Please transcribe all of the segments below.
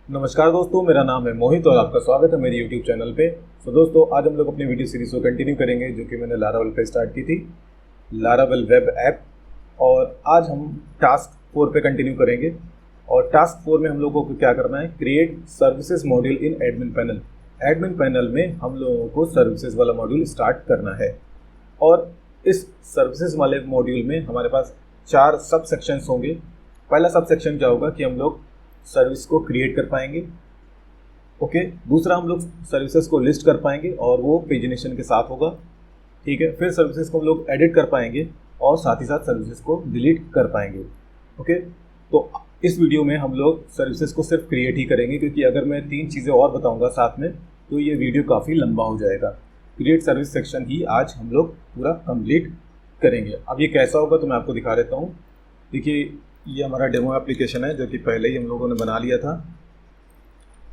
नमस्कार दोस्तों, मेरा नाम है मोहित और आपका स्वागत है मेरे YouTube चैनल पे। दोस्तों, आज हम लोग अपनी वीडियो सीरीज़ को कंटिन्यू करेंगे जो कि मैंने लारावेल पे स्टार्ट की थी, लारावेल वेब ऐप। और आज हम टास्क 4 पे कंटिन्यू करेंगे। और टास्क 4 में हम लोगों को क्या करना है, create services module in admin panel. Admin panel में हम लोगों को सर्विसेज वाला मॉड्यूल स्टार्ट करना है। और इस सर्विसेज वाले मॉड्यूल में हमारे पास 4 सब सेक्शंस होंगे। पहला सब सेक्शन क्या होगा कि हम लोग सर्विस को क्रिएट कर पाएंगे। ओके, दूसरा हम लोग सर्विसेज को लिस्ट कर पाएंगे और वो पेजिनेशन के साथ होगा। ठीक है, फिर सर्विसेज को हम लोग एडिट कर पाएंगे और साथ ही साथ सर्विसेज को डिलीट कर पाएंगे। ओके, तो इस वीडियो में हम लोग सर्विसेज को सिर्फ क्रिएट ही करेंगे, क्योंकि अगर मैं 3 चीज़ें और बताऊंगा साथ में तो ये वीडियो काफ़ी लंबा हो जाएगा। क्रिएट सर्विस सेक्शन ही आज हम लोग पूरा कंप्लीट करेंगे। अब ये कैसा होगा तो मैं आपको दिखा देता हूँ। देखिए, ये हमारा डेमो एप्लीकेशन है जो कि पहले ही हम लोगों ने बना लिया था।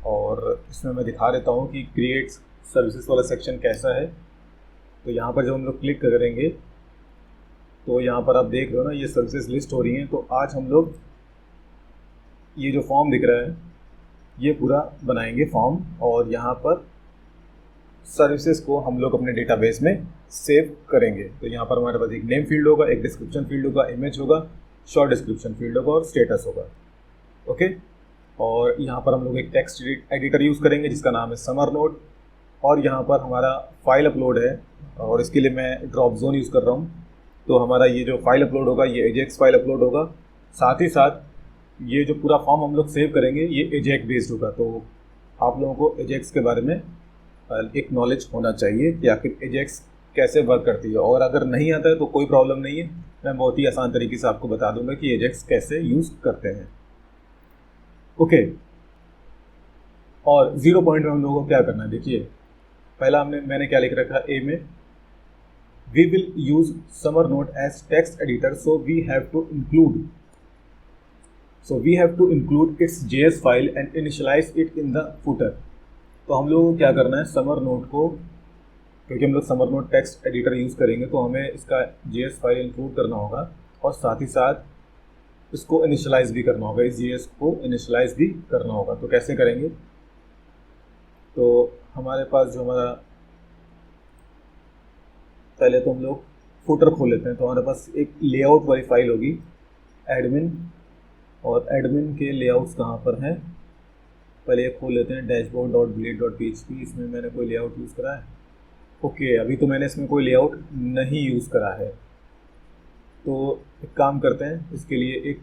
और इसमें मैं दिखा देता हूँ कि क्रिएट सर्विसेज वाला सेक्शन कैसा है। तो यहाँ पर जब हम लोग क्लिक करेंगे तो यहाँ पर आप देख रहे हो ना, ये सर्विसेज लिस्ट हो रही हैं। तो आज हम लोग ये जो फॉर्म दिख रहा है ये पूरा बनाएंगे फॉर्म, और यहाँ पर सर्विसेज को हम लोग अपने डेटाबेस में सेव करेंगे। तो यहाँ पर हमारे पास एक नेम फील्ड होगा, एक डिस्क्रिप्शन फील्ड होगा, इमेज होगा, शॉर्ट डिस्क्रिप्शन फील्ड होगा और स्टेटस होगा। ओके, और यहाँ पर हम लोग एक टेक्स्ट एडिटर यूज़ करेंगे जिसका नाम है समर नोट। और यहाँ पर हमारा फाइल अपलोड है और इसके लिए मैं ड्रॉप जोन यूज़ कर रहा हूँ। तो हमारा ये जो फाइल अपलोड होगा ये एजेक्स फाइल अपलोड होगा। साथ ही साथ ये जो पूरा फॉर्म हम लोग सेव करेंगे ये एजेक्स बेस्ड होगा। तो आप लोगों को एजेक्स के बारे में एक नॉलेज होना चाहिए कि आखिर एजेक्स कैसे वर्क करती है। और अगर नहीं आता है तो कोई प्रॉब्लम नहीं है, मैं बहुत ही आसान तरीके से आपको बता दूंगा कि एजेक्स कैसे यूज़ करते हैं। ओके, और 0 पॉइंट में हम लोगों को क्या करना है, देखिए पहला मैंने क्या लिख रखा ए में, we will use Summernote as text editor so we have to include its JS file and initialize it in the footer. तो हम लोगों को क्या करना है, समर नोट को, क्योंकि हम लोग summer note text editor use करेंगे तो हमें इसका JS फाइल इंक्लूड करना होगा और साथ ही साथ इसको इनिशियलाइज़ भी करना होगा, इस JS को इनिशियलाइज़ भी करना होगा। तो कैसे करेंगे, तो हमारे पास जो हमारा, पहले तो हम लोग फुटर खोल लेते हैं। तो हमारे पास एक लेआउट वाली फाइल होगी एडमिन, और एडमिन के लेआउट्स कहाँ पर हैं, पहले ये खोल लेते हैं dashboard.blade.php। इसमें मैंने कोई लेआउट यूज़ करा है? ओके, अभी तो मैंने इसमें कोई लेआउट नहीं यूज़ करा है। तो एक काम करते हैं, इसके लिए एक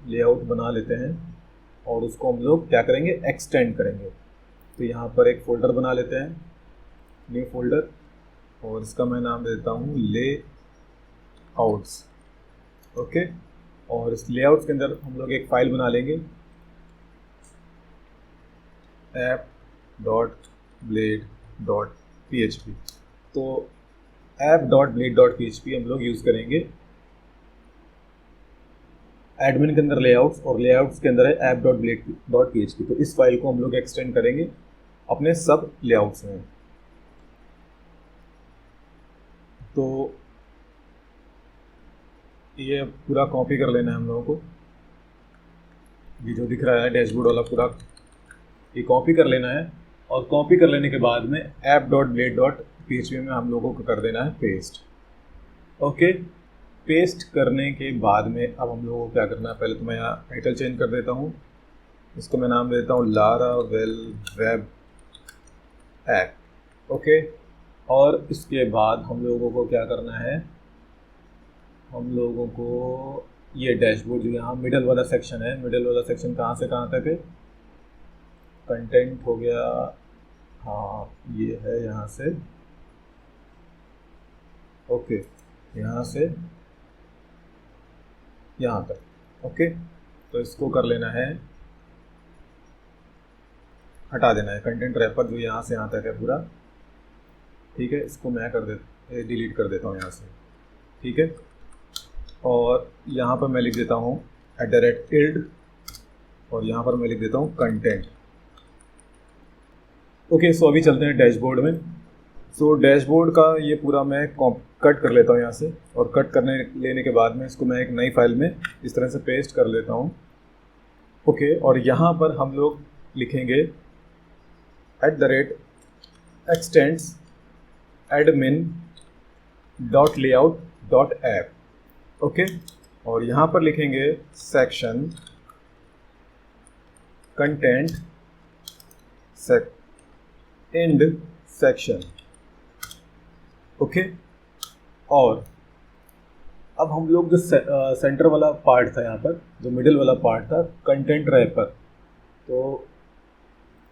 लेआउट बना लेते हैं और उसको हम लोग क्या करेंगे, एक्सटेंड करेंगे। तो यहाँ पर एक फ़ोल्डर बना लेते हैं, न्यू फोल्डर, और इसका मैं नाम देता हूँ लेआउट्स। ओके, और इस लेआउट्स के अंदर हम लोग एक फ़ाइल बना लेंगे app.blade.php। तो app.blade.php हम लोग यूज़ करेंगे एडमिन के अंदर लेआउट्स, और लेआउट्स के अंदर है app.blade.php। तो इस फाइल को हम लोग एक्सटेंड करेंगे अपने सब लेआउट्स में। तो ये पूरा कॉपी कर लेना है हम लोगों को, ये जो दिख रहा है डैशबोर्ड वाला पूरा ये कॉपी कर लेना है। और कॉपी कर लेने के बाद में app.blade.php में हम लोगों को कर देना है पेस्ट। ओके, पेस्ट करने के बाद में अब हम लोगों को क्या करना है, पहले तो मैं यहाँ टाइटल चेंज कर देता हूँ, इसको मैं नाम देता हूँ लारावेल वेब ऐप। ओके, और इसके बाद हम लोगों को क्या करना है, हम लोगों को ये डैशबोर्ड जो यहाँ मिडल वाला सेक्शन है, मिडल वाला सेक्शन कहाँ से कहाँ तक है, कंटेंट हो गया, हाँ ये है यहाँ से, ओके यहाँ से यहाँ तक। ओके, तो इसको कर लेना है, हटा देना है कंटेंट रैपर जो यहाँ से यहाँ तक है पूरा। ठीक है, इसको मैं डिलीट कर देता हूँ यहाँ से। ठीक है, और यहाँ पर मैं लिख देता हूँ @ild, और यहाँ पर मैं लिख देता हूँ कंटेंट। ओके, सो अभी चलते हैं डैशबोर्ड में। सो डैशबोर्ड का ये पूरा मैं कट कर लेता हूँ यहाँ से, और कट करने लेने के बाद में इसको मैं एक नई फाइल में इस तरह से पेस्ट कर लेता हूँ। ओके, और यहाँ पर हम लोग लिखेंगे @extends admin.layout.app। ओके, और यहाँ पर लिखेंगे section content and section. Okay, और अब हम लोग जो सेंटर वाला पार्ट था, यहाँ पर जो मिडिल वाला पार्ट था कंटेंट रैपर, तो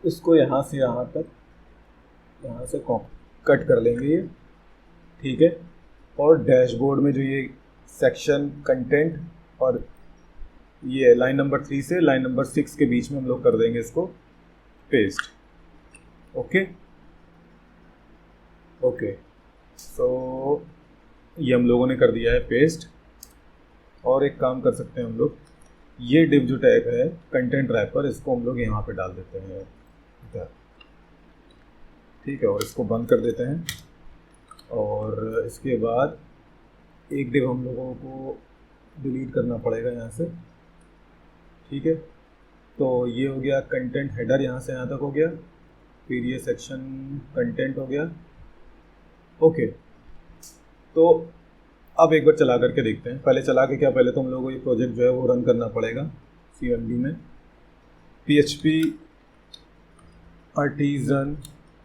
इसको यहाँ से यहाँ तक यहाँ से कट कर लेंगे ये, ठीक है। और डैशबोर्ड में जो ये सेक्शन कंटेंट और ये लाइन नंबर 3 से लाइन नंबर 6 के बीच में हम लोग कर देंगे इसको पेस्ट। ओके ओके, सो ये हम लोगों ने कर दिया है पेस्ट। और एक काम कर सकते हैं हम लोग, ये डिव जो टैग है कंटेंट रैपर, इसको हम लोग यहाँ पे डाल देते हैं इधर, ठीक है। और इसको बंद कर देते हैं। और इसके बाद एक डिव हम लोगों को डिलीट करना पड़ेगा यहाँ से, ठीक है। तो ये हो गया कंटेंट हेडर, यहाँ से यहाँ तक हो गया। फिर ये सेक्शन कंटेंट हो गया। ओके, तो अब एक बार चला करके देखते हैं। पहले चला के क्या, पहले तो हम लोगों को ये प्रोजेक्ट जो है वो रन करना पड़ेगा CMD में। PHP आर्टिजन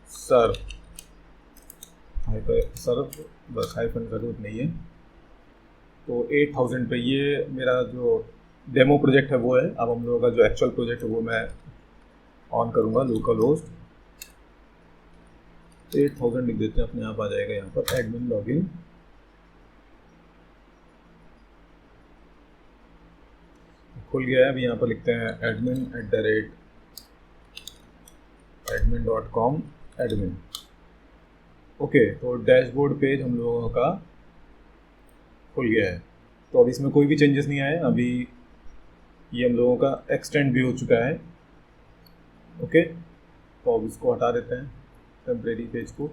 सर्व बस हाइफन ज़रूरत नहीं है। तो 8000 पे ये मेरा जो डेमो प्रोजेक्ट है वो है। अब हम लोगों का जो एक्चुअल प्रोजेक्ट है वो मैं ऑन करूँगा, लोकल होस्ट 8000 लिख देते हैं, अपने आप आ जाएगा यहाँ पर एडमिन लॉगिन। खुल गया है। अब यहाँ पर लिखते हैं admin@admin.com admin। ओके, तो डैशबोर्ड पेज हम लोगों का खुल गया है। तो अब इसमें कोई भी चेंजेस नहीं आए अभी। ये हम लोगों का एक्सटेंड भी हो चुका है। ओके, तो अब इसको हटा देते हैं टेम्परेरी पेज को।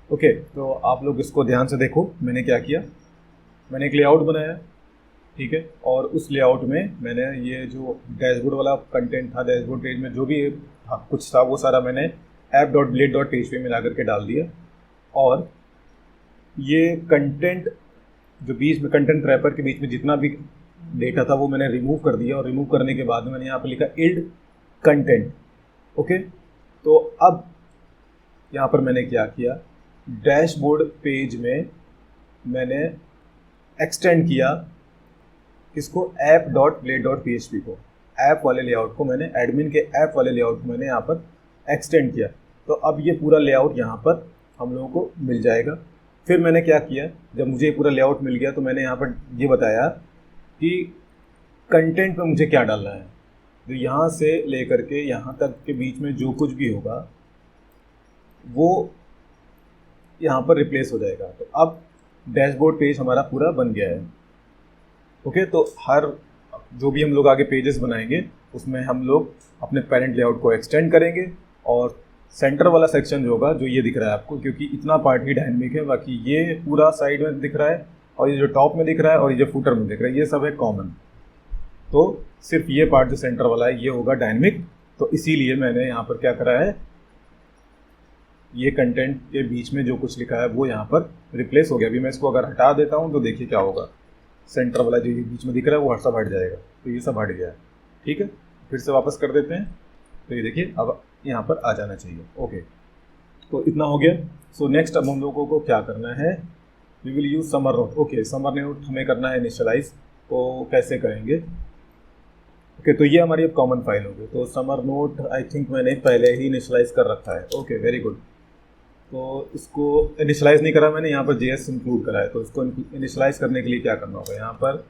ओके, तो आप लोग इसको ध्यान से देखो। मैंने क्या किया, मैंने एक लेआउट बनाया, ठीक है। और उस लेआउट में मैंने ये जो डैशबोर्ड वाला कंटेंट था, डैशबोर्ड पेज में जो भी कुछ था वो सारा मैंने app.blade.php में ला करके डाल दिया। और ये कंटेंट जो बीच में कंटेंट रैपर के बीच में जितना भी डेटा था वो मैंने रिमूव कर दिया। और रिमूव करने के बाद मैंने यहाँ पर लिखा इल्ड कंटेंट। ओके, तो अब यहाँ पर मैंने क्या किया, डैशबोर्ड पेज में मैंने एक्सटेंड किया इसको app.blade.php को, ऐप वाले लेआउट को मैंने, एडमिन के ऐप वाले लेआउट को मैंने यहाँ पर एक्सटेंड किया। तो अब ये पूरा लेआउट यहाँ पर हम लोगों को मिल जाएगा। फिर मैंने क्या किया, जब मुझे पूरा लेआउट मिल गया तो मैंने यहाँ पर ये बताया कि कंटेंट में मुझे क्या डालना है। तो यहाँ से लेकर के यहाँ तक के बीच में जो कुछ भी होगा वो यहाँ पर रिप्लेस हो जाएगा। तो अब डैशबोर्ड पेज हमारा पूरा बन गया है। ओके, तो हर जो भी हम लोग आगे पेजेस बनाएंगे उसमें हम लोग अपने पेरेंट लेआउट को एक्सटेंड करेंगे। और सेंटर वाला सेक्शन जो होगा, जो ये दिख रहा है आपको, क्योंकि इतना पार्ट ही डायनेमिक है, बाकी ये पूरा साइड में दिख रहा है और ये जो टॉप में दिख रहा है और ये जो फुटर में दिख रहा है ये सब है कॉमन। तो सिर्फ ये पार्ट जो सेंटर वाला है ये होगा डायनेमिक। तो इसीलिए मैंने यहाँ पर क्या करा है, ये कंटेंट के बीच में जो कुछ लिखा है वो यहाँ पर रिप्लेस हो गया। अभी मैं इसको अगर हटा देता हूँ तो देखिए क्या होगा, सेंटर वाला जो ये बीच में दिख रहा है वो सब हट जाएगा। तो ये सब हट गया है, ठीक है। फिर से वापस कर देते हैं तो ये देखिए अब यहाँ पर आ जाना चाहिए। ओके, तो इतना हो गया। सो नेक्स्ट अब हम लोगों को क्या करना है, we will use Summernote. Okay, Summernote हमें करना है इनिशियलाइज, तो कैसे करेंगे। ओके, तो ये हमारी अब कॉमन फाइल होगी। तो समर नोट आई थिंक मैंने पहले ही इनिशियलाइज कर रखा है। Okay, very good. तो इसको इनिशियलाइज नहीं करा मैंने, यहाँ पर JS इंक्लूड करा है। तो इसको इनिशियलाइज करने के लिए क्या करना होगा, यहाँ पर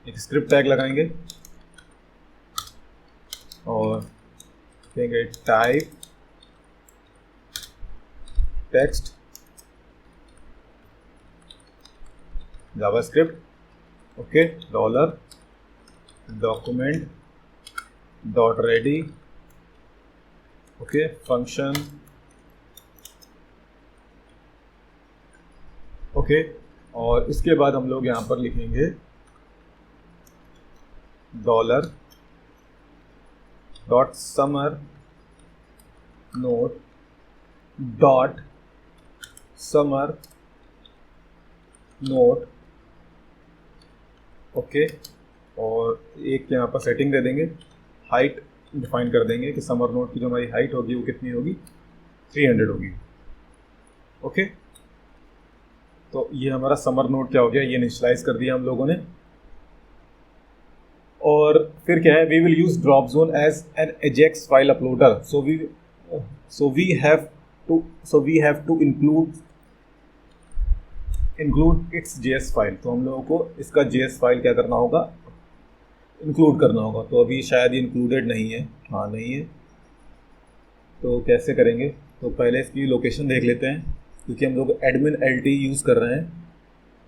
एक स्क्रिप्ट टैग लगाएंगे और कहेंगे type text JavaScript, okay, $document dot ready, okay, function, okay. और इसके बाद हम लोग यहाँ पर लिखेंगे dot summer note dot summer note. Okay, और एक यहाँ पर सेटिंग दे देंगे, हाइट डिफाइन कर देंगे कि समर नोट की जो हमारी हाइट होगी वो कितनी होगी, 300 होगी। ओके, तो ये हमारा समर नोट क्या हो गया, ये इनिशियलाइज कर दिया हम लोगों ने। और फिर क्या है, we will use Dropzone as an Ajax file uploader. So we have to include its JS file. तो हम लोगों को इसका जेएस फाइल क्या करना होगा, इंक्लूड करना होगा। तो अभी शायद ये इंक्लूडेड नहीं है, हाँ नहीं है, तो कैसे करेंगे, तो पहले इसकी लोकेशन देख लेते हैं, क्योंकि हम लोग एडमिन एलटी यूज़ कर रहे हैं।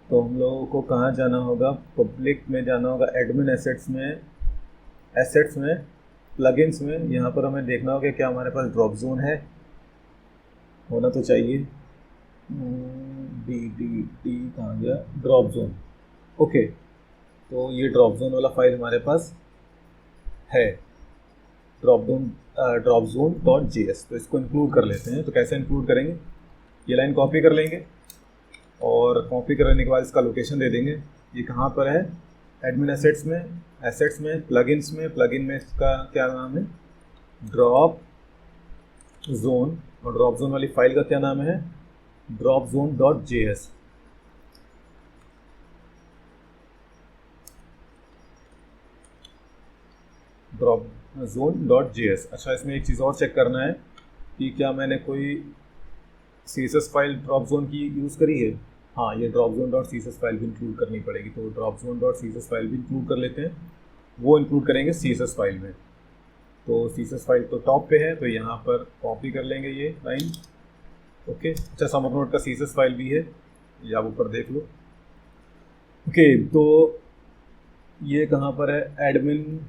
तो हम लोगों को कहाँ जाना होगा, पब्लिक में जाना होगा, एडमिन एसेट्स में प्लगइन्स में। यहाँ पर हमें देखना होगा क्या हमारे पास ड्रॉप जोन है, होना तो चाहिए। डी कहाँ गया, ड्रॉप जोन। ओके, तो ये ड्रॉप जोन वाला फाइल हमारे पास है, ड्रॉप जोन डॉट जेएस। तो इसको इंक्लूड कर लेते हैं। तो कैसे इंक्लूड करेंगे, ये लाइन कॉपी कर लेंगे और कॉपी करने के बाद इसका लोकेशन दे देंगे। ये कहाँ पर है, एडमिन एसेट्स में प्लगइन्स में, प्लगइन में इसका क्या नाम है, ड्रॉप जोन। और ड्रॉप जोन वाली फाइल का क्या नाम है, Dropzone dot JS. Drop zone dot JS. अच्छा, इसमें एक चीज़ और चेक करना है कि क्या मैंने कोई सीएसएस फाइल ड्रॉप जोन की यूज़ करी है। हाँ, ये drop zone dot CSS file भी इंक्लूड करनी पड़ेगी। तो drop zone dot CSS file भी इंक्लूड कर लेते हैं, वो इंक्लूड करेंगे सीएसएस फाइल में। तो सीएसएस फाइल तो टॉप पे है, तो यहाँ पर कॉपी कर लेंगे ये लाइन। ओके, अच्छा, समर नोट का सीएसएस फाइल भी है, ये आप ऊपर देख लो। ओके, तो ये कहाँ पर है, एडमिन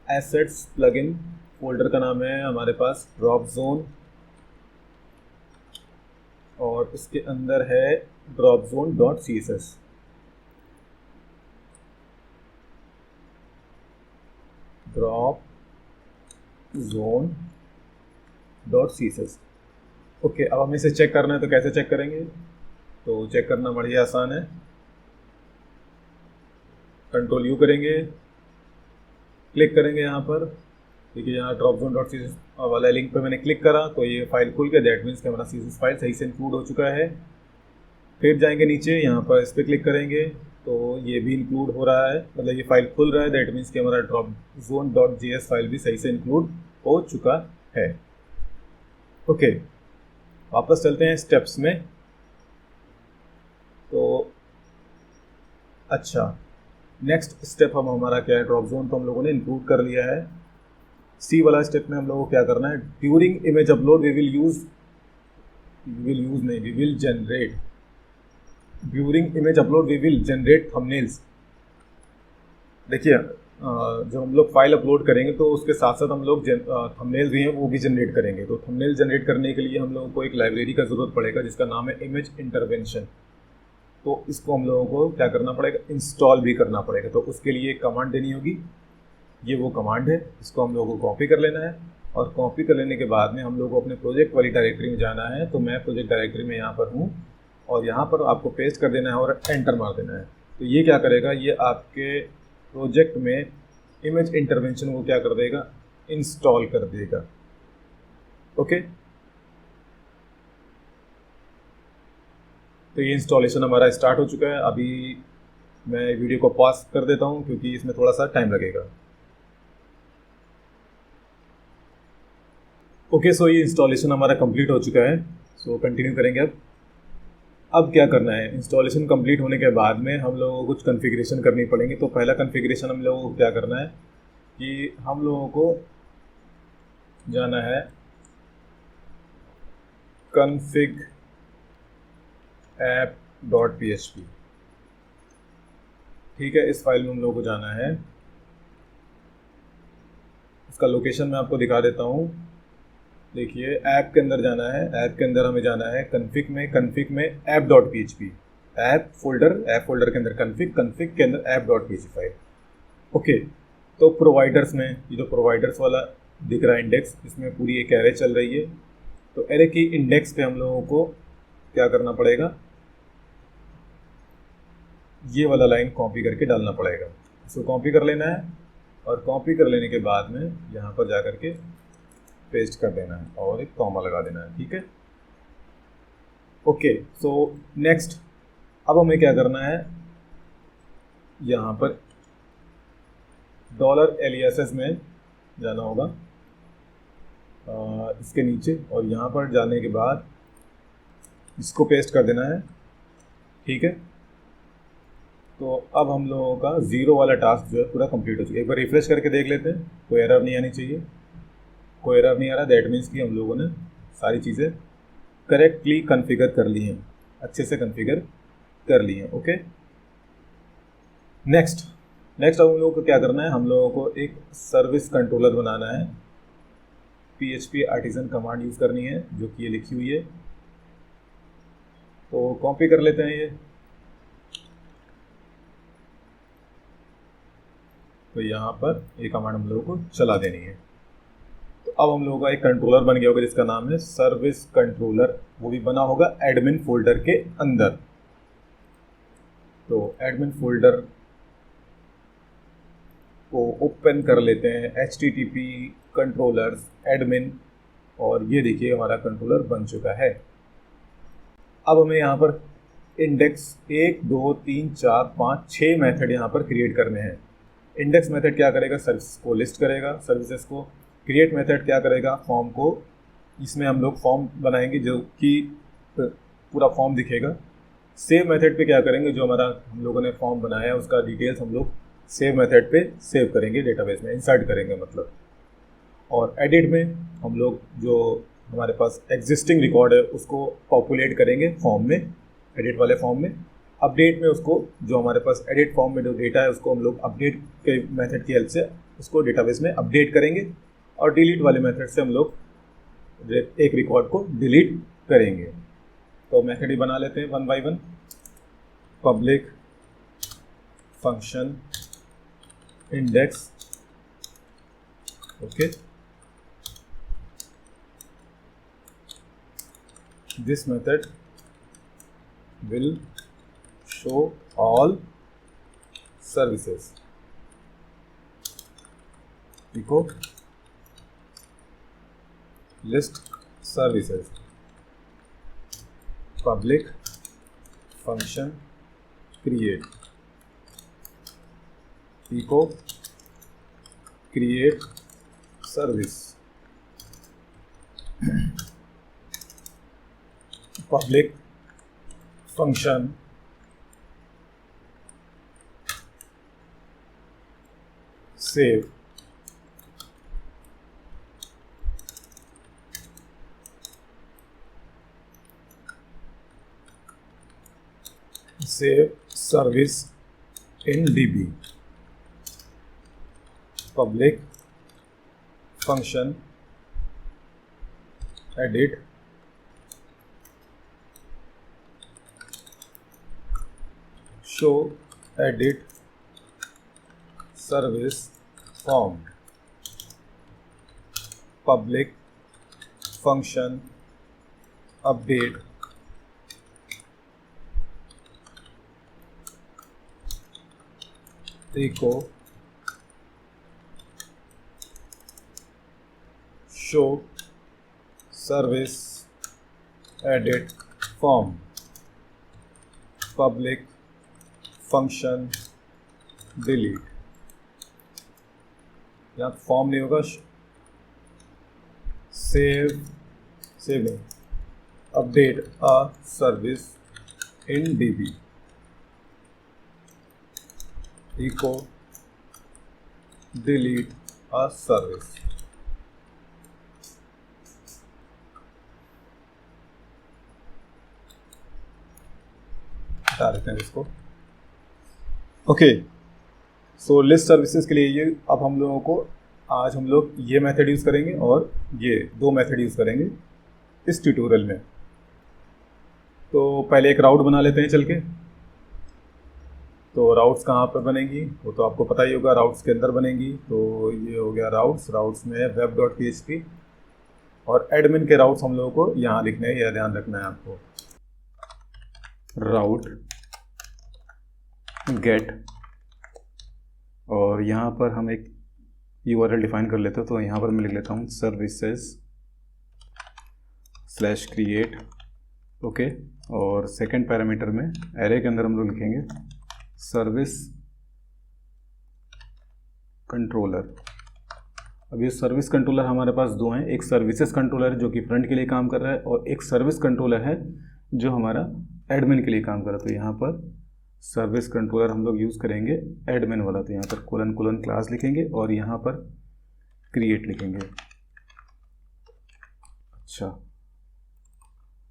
एसेट्स प्लगइन, फोल्डर का नाम है हमारे पास ड्रॉप जोन, और इसके अंदर है Dropzone dot C S S. Dropzone dot C S S. Okay, अब हमें इसे चेक करना है, तो कैसे चेक करेंगे, तो चेक करना बड़ी आसान है। कंट्रोल यू करेंगे, क्लिक करेंगे यहाँ पर, देखिए यहाँ Dropzone dot C S S वाला लिंक पे मैंने क्लिक करा तो ये फाइल खुल गया। दैट मीन्स कि हमारा सी एस एस फाइल सही से इंक्लूड हो चुका है। फिर जाएंगे नीचे, यहाँ पर इस पर क्लिक करेंगे तो ये भी इंक्लूड हो रहा है, मतलब ये फाइल खुल रहा है। दैट मीन्स कि हमारा drop zone dot JS file भी सही से इंक्लूड हो चुका है। ओके, वापस चलते हैं स्टेप्स में। तो अच्छा, नेक्स्ट स्टेप हम हमारा क्या है, ड्रॉप जोन तो हम लोगों ने इंक्लूड कर लिया है। सी वाला स्टेप में हम लोगों को क्या करना है, during image upload we will generate during image upload we will generate thumbnails. देखिए, जब हम लोग फाइल अपलोड करेंगे तो उसके साथ साथ हम लोग थंबनेल्स भी हैं वो भी जनरेट करेंगे। तो थंबनेल जनरेट करने के लिए हम लोगों को एक लाइब्रेरी का ज़रूरत पड़ेगा जिसका नाम है इमेज इंटरवेंशन। तो इसको हम लोगों को क्या करना पड़ेगा, इंस्टॉल भी करना पड़ेगा। तो उसके लिए एक कमांड देनी होगी, ये वो कमांड है, इसको हम लोगों को कॉपी कर लेना है। और कॉपी कर लेने के बाद में हम लोग को अपने प्रोजेक्ट वाली डायरेक्टरी में जाना है। तो मैं प्रोजेक्ट डायरेक्टरी में यहाँ पर हूँ और यहाँ पर आपको पेस्ट कर देना है और एंटर मार देना है। तो ये क्या करेगा, ये आपके प्रोजेक्ट में इमेज इंटरवेंशन को क्या कर देगा, इंस्टॉल कर देगा। ओके, तो ये इंस्टॉलेशन हमारा स्टार्ट हो चुका है। अभी मैं वीडियो को पॉज कर देता हूँ क्योंकि इसमें थोड़ा सा टाइम लगेगा। ओके, सो ये इंस्टॉलेशन हमारा कंप्लीट हो चुका है। सो कंटिन्यू करेंगे। अब क्या करना है, इंस्टॉलेशन कंप्लीट होने के बाद में हम लोगों को कुछ कॉन्फ़िगरेशन करनी पड़ेंगी। तो पहला कॉन्फ़िगरेशन हम लोगों को क्या करना है कि हम लोगों को जाना है config app.php। ठीक है, इस फाइल में हम लोगों को जाना है। इसका लोकेशन मैं आपको दिखा देता हूँ। देखिए, ऐप के अंदर जाना है, ऐप के अंदर हमें जाना है config में app.php, ऐप फोल्डर के अंदर config के अंदर app.php फाइल। ओके, तो प्रोवाइडर्स में ये जो प्रोवाइडर्स वाला दिख रहा है इंडेक्स, इसमें पूरी एक एरे चल रही है। तो एरे की इंडेक्स पे हम लोगों को क्या करना पड़ेगा, ये वाला लाइन कॉपी करके डालना पड़ेगा। इसको कॉपी कर लेना है और कॉपी कर लेने के बाद में यहाँ पर जा करके पेस्ट कर देना है और एक कॉमा लगा देना है। ठीक है, ओके। सो नेक्स्ट, अब हमें क्या करना है, यहाँ पर डॉलर एलियासेस में जाना होगा, इसके नीचे, और यहाँ पर जाने के बाद इसको पेस्ट कर देना है। ठीक है, तो अब हम लोगों का ज़ीरो वाला टास्क जो है पूरा कंप्लीट हो चुका है। एक बार रिफ्रेश करके देख लेते हैं, कोई एरर नहीं आनी चाहिए। कोई एरर नहीं आ रहा, दैट मीन्स कि हम लोगों ने सारी चीज़ें करेक्टली कॉन्फ़िगर कर ली हैं, अच्छे से कॉन्फ़िगर कर ली हैं। ओके, नेक्स्ट अब हम लोगों को क्या करना है, हम लोगों को एक सर्विस कंट्रोलर बनाना है। PHP आर्टिसन कमांड यूज़ करनी है, जो कि ये लिखी हुई है। तो कॉपी कर लेते हैं ये। तो यहाँ पर ये कमांड हम लोगों को चला देनी है। तो अब हम लोगों का एक कंट्रोलर बन गया होगा जिसका नाम है सर्विस कंट्रोलर। वो भी बना होगा एडमिन फोल्डर के अंदर। तो एडमिन फोल्डर को ओपन कर लेते हैं, http कंट्रोलर्स एडमिन, और ये देखिए हमारा कंट्रोलर बन चुका है। अब हमें यहाँ पर इंडेक्स 1 2 3 4 5 6 मेथड यहाँ पर क्रिएट करने हैं। इंडेक्स मेथड क्या करेगा, सर्विस को लिस्ट करेगा, सर्विसेज को। क्रिएट मेथड क्या करेगा, फॉर्म को, इसमें हम लोग फॉर्म बनाएंगे जो कि पूरा फॉर्म दिखेगा। सेव मेथड पे क्या करेंगे, जो हमारा हम लोगों ने फॉर्म बनाया है उसका डिटेल्स हम लोग सेव मेथड पे सेव करेंगे, डेटाबेस में इंसर्ट करेंगे मतलब। और एडिट में हम लोग जो हमारे पास एग्जिस्टिंग रिकॉर्ड है उसको पॉपुलेट करेंगे फॉर्म में, एडिट वाले फॉर्म में। अपडेट में उसको, जो हमारे पास एडिट फॉर्म में जो डेटा है उसको हम लोग अपडेट के मेथड की हेल्प से उसको डेटाबेस में अपडेट करेंगे। और डिलीट वाले मेथड से हम लोग एक रिकॉर्ड को डिलीट करेंगे। तो मेथड ही बना लेते हैं one by one. Public function index, okay, this method will show all services, echo list services, public function create, echo create service, public function save, save service in DB, public function edit show edit service form, public function update echo show service edit form, public function delete। यहाँ form नहीं होगा, saving update a service in DB, echo delete a service। हटा देते हैं इसको। Okay, सो list services के लिए ये अब हम लोगों को, आज हम लोग ये मेथड यूज़ करेंगे और ये दो मेथड यूज़ करेंगे इस ट्यूटोरियल में। तो पहले एक राउट बना लेते हैं चल के। तो राउट्स कहाँ पर बनेगी वो तो आपको पता ही होगा, राउट्स के अंदर बनेगी। तो ये हो गया राउट्स में वेब डॉट PHP, और एडमिन के राउट्स हम लोगों को यहाँ लिखने हैं, यह ध्यान रखना है आपको। राउट गेट, और यहाँ पर हम एक URL डिफाइन कर लेते हैं। तो यहाँ पर मैं लिख लेता हूँ services/create, ओके। और सेकंड पैरामीटर में एरे के अंदर हम लोग लिखेंगे सर्विस कंट्रोलर। अब ये सर्विस कंट्रोलर हमारे पास दो हैं, एक सर्विसेज कंट्रोलर है जो कि फ्रंट के लिए काम कर रहा है, और एक सर्विस कंट्रोलर है जो हमारा एडमिन के लिए काम कर रहा है। तो यहाँ पर सर्विस कंट्रोलर हम लोग यूज़ करेंगे एडमिन वाला, तो यहाँ पर कोलन क्लास लिखेंगे और यहाँ पर क्रिएट लिखेंगे।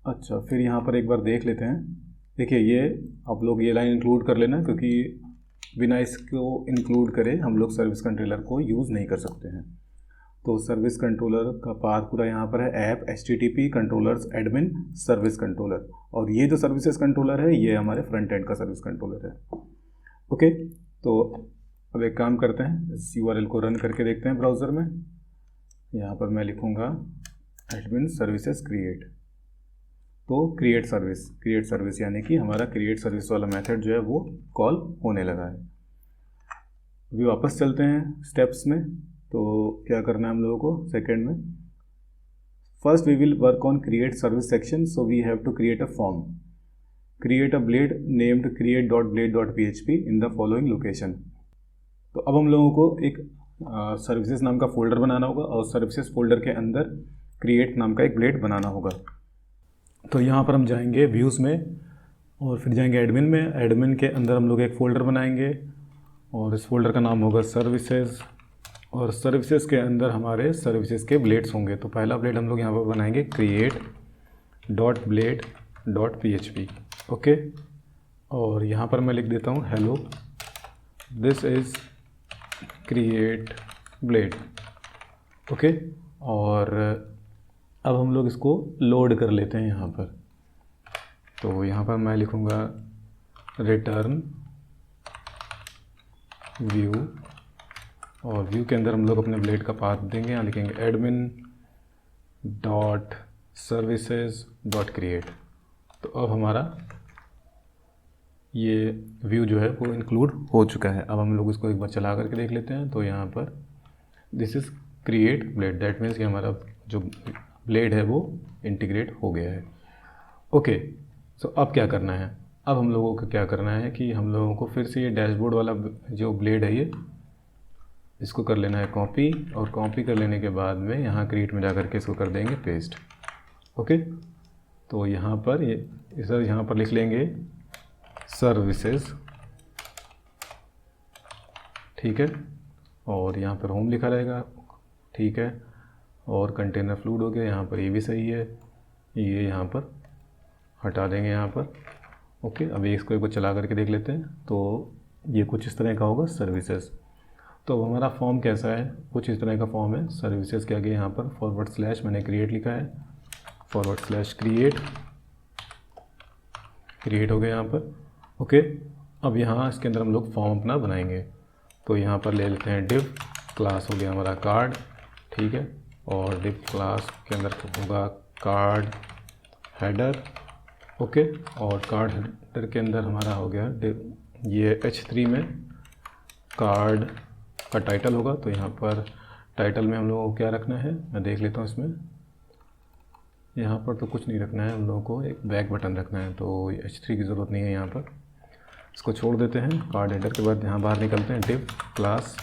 अच्छा, फिर यहाँ पर एक बार देख लेते हैं। देखिए, ये आप लोग ये लाइन इंक्लूड कर लेना, क्योंकि बिना इसको इंक्लूड करे हम लोग सर्विस कंट्रोलर को यूज़ नहीं कर सकते हैं। तो सर्विस कंट्रोलर का पाथ पूरा यहाँ पर है, app HTTP controllers admin service controller, और ये जो सर्विसेज कंट्रोलर है ये हमारे फ्रंट एंड का सर्विस कंट्रोलर है, ओके। तो अब एक काम करते हैं, इस URL को रन करके देखते हैं ब्राउज़र में। यहाँ पर मैं लिखूँगा एडमिन सर्विसेज क्रिएट, तो क्रिएट सर्विस यानी कि हमारा क्रिएट सर्विस वाला मेथड जो है वो कॉल होने लगा है। अभी वापस चलते हैं स्टेप्स में। तो क्या करना है हम लोगों को सेकंड में, first we will work on create service section, so we have to create a form, create a blade named create.blade.php in the following location. तो अब हम लोगों को एक सर्विसेज नाम का फोल्डर बनाना होगा, और सर्विसेज फोल्डर के अंदर क्रिएट नाम का एक ब्लेड बनाना होगा। तो यहाँ पर हम जाएंगे व्यूज़ में, और फिर जाएंगे एडमिन में। एडमिन के अंदर हम लोग एक फ़ोल्डर बनाएंगे, और इस फोल्डर का नाम होगा सर्विसेज, और सर्विसेज के अंदर हमारे सर्विसेज के ब्लेड्स होंगे। तो पहला ब्लेड हम लोग यहाँ पर बनाएंगे create.blade.php, ओके। और यहाँ पर मैं लिख देता हूँ hello this is create blade, okay. और अब हम लोग इसको लोड कर लेते हैं यहाँ पर। तो यहाँ पर मैं लिखूँगा रिटर्न व्यू, और व्यू के अंदर हम लोग अपने ब्लेड का पाथ देंगे। यहाँ लिखेंगे admin.services.create। तो अब हमारा ये व्यू जो है वो इंक्लूड हो चुका है। अब हम लोग इसको एक बार चला करके देख लेते हैं। तो यहाँ पर this is create blade, that means कि हमारा जो ब्लेड है वो इंटीग्रेट हो गया है, ओके। सो अब क्या करना है, अब हम लोगों को क्या करना है कि हम लोगों को फिर से ये डैशबोर्ड वाला जो ब्लेड है ये इसको कर लेना है कॉपी, और कॉपी कर लेने के बाद में यहाँ क्रिएट में जा करके इसको कर देंगे पेस्ट, ओके। तो यहाँ पर ये सर यहाँ पर लिख लेंगे सर्विसेज, ठीक है, और यहाँ पर होम लिखा रहेगा, ठीक है। और कंटेनर फ्लूड हो गया, यहाँ पर ये भी सही है, ये यहाँ पर हटा देंगे यहाँ पर, ओके। अब इसको एक बार चला करके देख लेते हैं। तो ये कुछ इस तरह का होगा सर्विसेज। तो अब हमारा फॉर्म कैसा है, कुछ इस तरह का फॉर्म है। सर्विसेज के आगे यहाँ पर / मैंने क्रिएट लिखा है, क्रिएट हो गया यहाँ पर, ओके। अब यहाँ इसके अंदर हम लोग फॉर्म अपना बनाएंगे। तो यहाँ पर ले लेते हैं डिव क्लास, हो गया हमारा कार्ड, ठीक है। और डिव क्लास के अंदर होगा कार्ड हेडर, ओके। और कार्ड हेडर के अंदर हमारा हो गया ये H3 में कार्ड का टाइटल होगा। तो यहाँ पर टाइटल में हम लोगों को क्या रखना है, मैं देख लेता हूँ इसमें। यहाँ पर तो कुछ नहीं रखना है, हम लोगों को एक बैक बटन रखना है। तो H3 की ज़रूरत नहीं है, यहाँ पर इसको छोड़ देते हैं। कार्ड हेडर के बाद यहाँ बाहर निकलते हैं, div class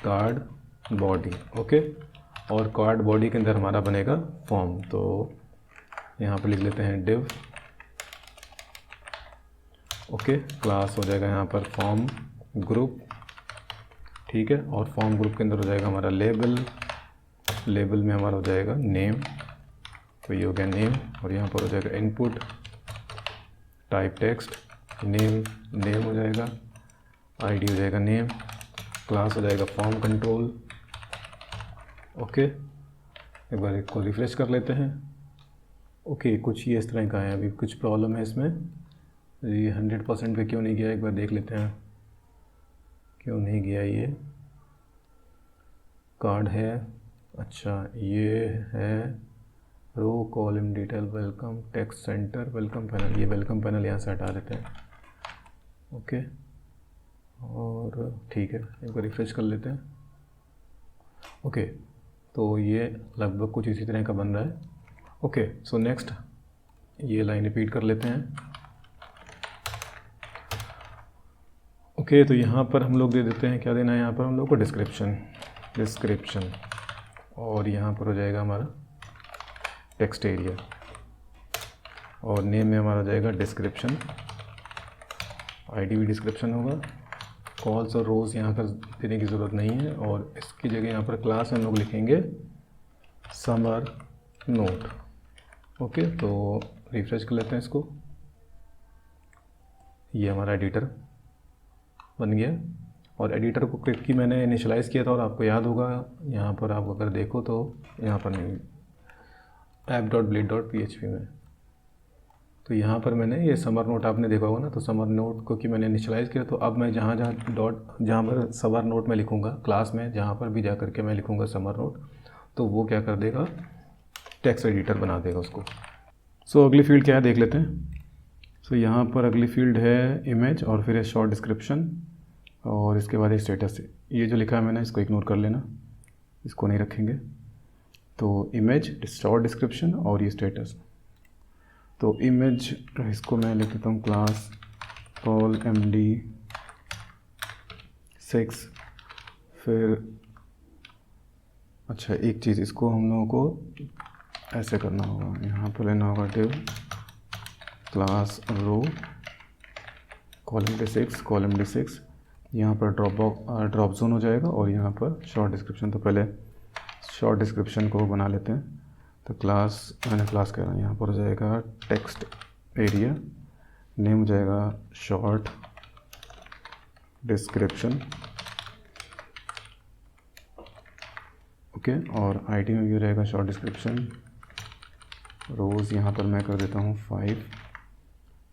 card body, okay. और कार्ड बॉडी के अंदर हमारा बनेगा फॉर्म। तो यहाँ पर लिख लेते हैं डिव, ओके। क्लास हो जाएगा यहाँ पर फॉर्म ग्रुप, ठीक है। और फॉर्म ग्रुप के अंदर हो जाएगा हमारा लेबल में हमारा हो जाएगा नेम, तो ये हो गया नेम। और यहाँ पर हो जाएगा इनपुट टाइप टेक्स्ट, नेम हो जाएगा, आईडी हो जाएगा नेम, क्लास हो जाएगा फॉर्म कंट्रोल, ओके। एक बार इसको रिफ्रेश कर लेते हैं, ओके। कुछ ये इस तरह का है, अभी कुछ प्रॉब्लम है इसमें, ये 100% पे क्यों नहीं गया, एक बार देख लेते हैं। क्यों नहीं गया ये कार्ड है। अच्छा ये है row column detail welcome text center welcome panel, ये वेलकम पैनल यहाँ से हटा देते हैं। ओके और ठीक है, एक बार रिफ्रेश कर लेते हैं। ओके तो ये लगभग कुछ इसी तरह का बन रहा है। ओके सो नेक्स्ट ये लाइन रिपीट कर लेते हैं। ओके तो यहाँ पर हम लोग दे देते हैं, क्या देना है यहाँ पर हम लोग को, डिस्क्रिप्शन और यहाँ पर हो जाएगा हमारा टेक्स्ट एरिया और नेम में हमारा जाएगा डिस्क्रिप्शन, आईडी भी डिस्क्रिप्शन होगा। कॉल्स और रोज़ यहाँ पर देने की ज़रूरत नहीं है और इसकी जगह यहाँ पर क्लास में हम लोग लिखेंगे समर नोट। ओके तो रिफ्रेश कर लेते हैं इसको। ये हमारा एडिटर बन गया और एडिटर को क्लिक की मैंने इनिशियलाइज़ किया था और आपको याद होगा यहाँ पर आप अगर देखो तो यहाँ पर नहीं app.blade.php में, तो यहाँ पर मैंने ये समर नोट आपने देखा होगा ना, तो समर नोट को कि मैंने इनिशियलाइज़ किया तो अब मैं जहाँ पर समर नोट में लिखूँगा क्लास में, जहाँ पर भी जा कर के मैं लिखूँगा समर नोट, तो वो क्या कर देगा, टेक्स्ट एडिटर बना देगा उसको। सो अगली फील्ड क्या है देख लेते हैं। सो यहाँ पर अगली फील्ड है इमेज और फिर है शॉर्ट डिस्क्रिप्शन और इसके बाद है स्टेटस। ये जो लिखा है मैंने इसको इग्नोर कर लेना, इसको नहीं रखेंगे। तो इमेज, शॉर्ट डिस्क्रिप्शन और ये स्टेटस। तो इमेज इसको मैं लिख देता हूँ क्लास कॉल MD6। फिर अच्छा एक चीज़, इसको हम लोगों को ऐसे करना होगा, यहाँ पर लेना होगा div class row column D6, यहाँ पर ड्रॉप जोन हो जाएगा और यहाँ पर शॉर्ट डिस्क्रिप्शन। तो पहले शॉर्ट डिस्क्रिप्शन को बना लेते हैं। तो क्लास कह रहा हूँ, यहाँ पर हो जाएगा टेक्स्ट एरिया, नेम हो जाएगा शॉर्ट डिस्क्रिप्शन। ओके और आईडी में भी हो जाएगा शॉर्ट डिस्क्रिप्शन। रोज़ यहाँ पर मैं कर देता हूँ 5।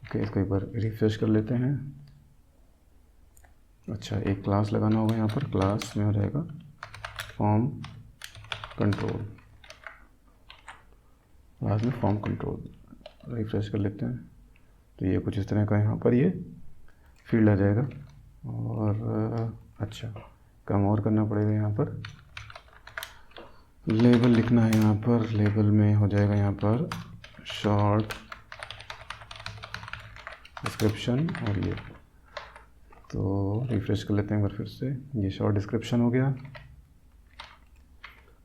ओके इसको एक बार रिफ्रेश कर लेते हैं। अच्छा एक क्लास लगाना होगा, यहाँ पर क्लास में हो जाएगा फॉर्म कंट्रोल, क्लास में फॉर्म कंट्रोल। रिफ्रेश कर लेते हैं तो ये कुछ इस तरह का यहाँ पर ये फील्ड आ जाएगा। और अच्छा काम और करना पड़ेगा, यहाँ पर लेबल लिखना है, यहाँ पर लेबल में हो जाएगा यहाँ पर शॉर्ट डिस्क्रिप्शन और ये। तो रिफ्रेश कर लेते हैं एक बार फिर से, ये शॉर्ट डिस्क्रिप्शन हो गया।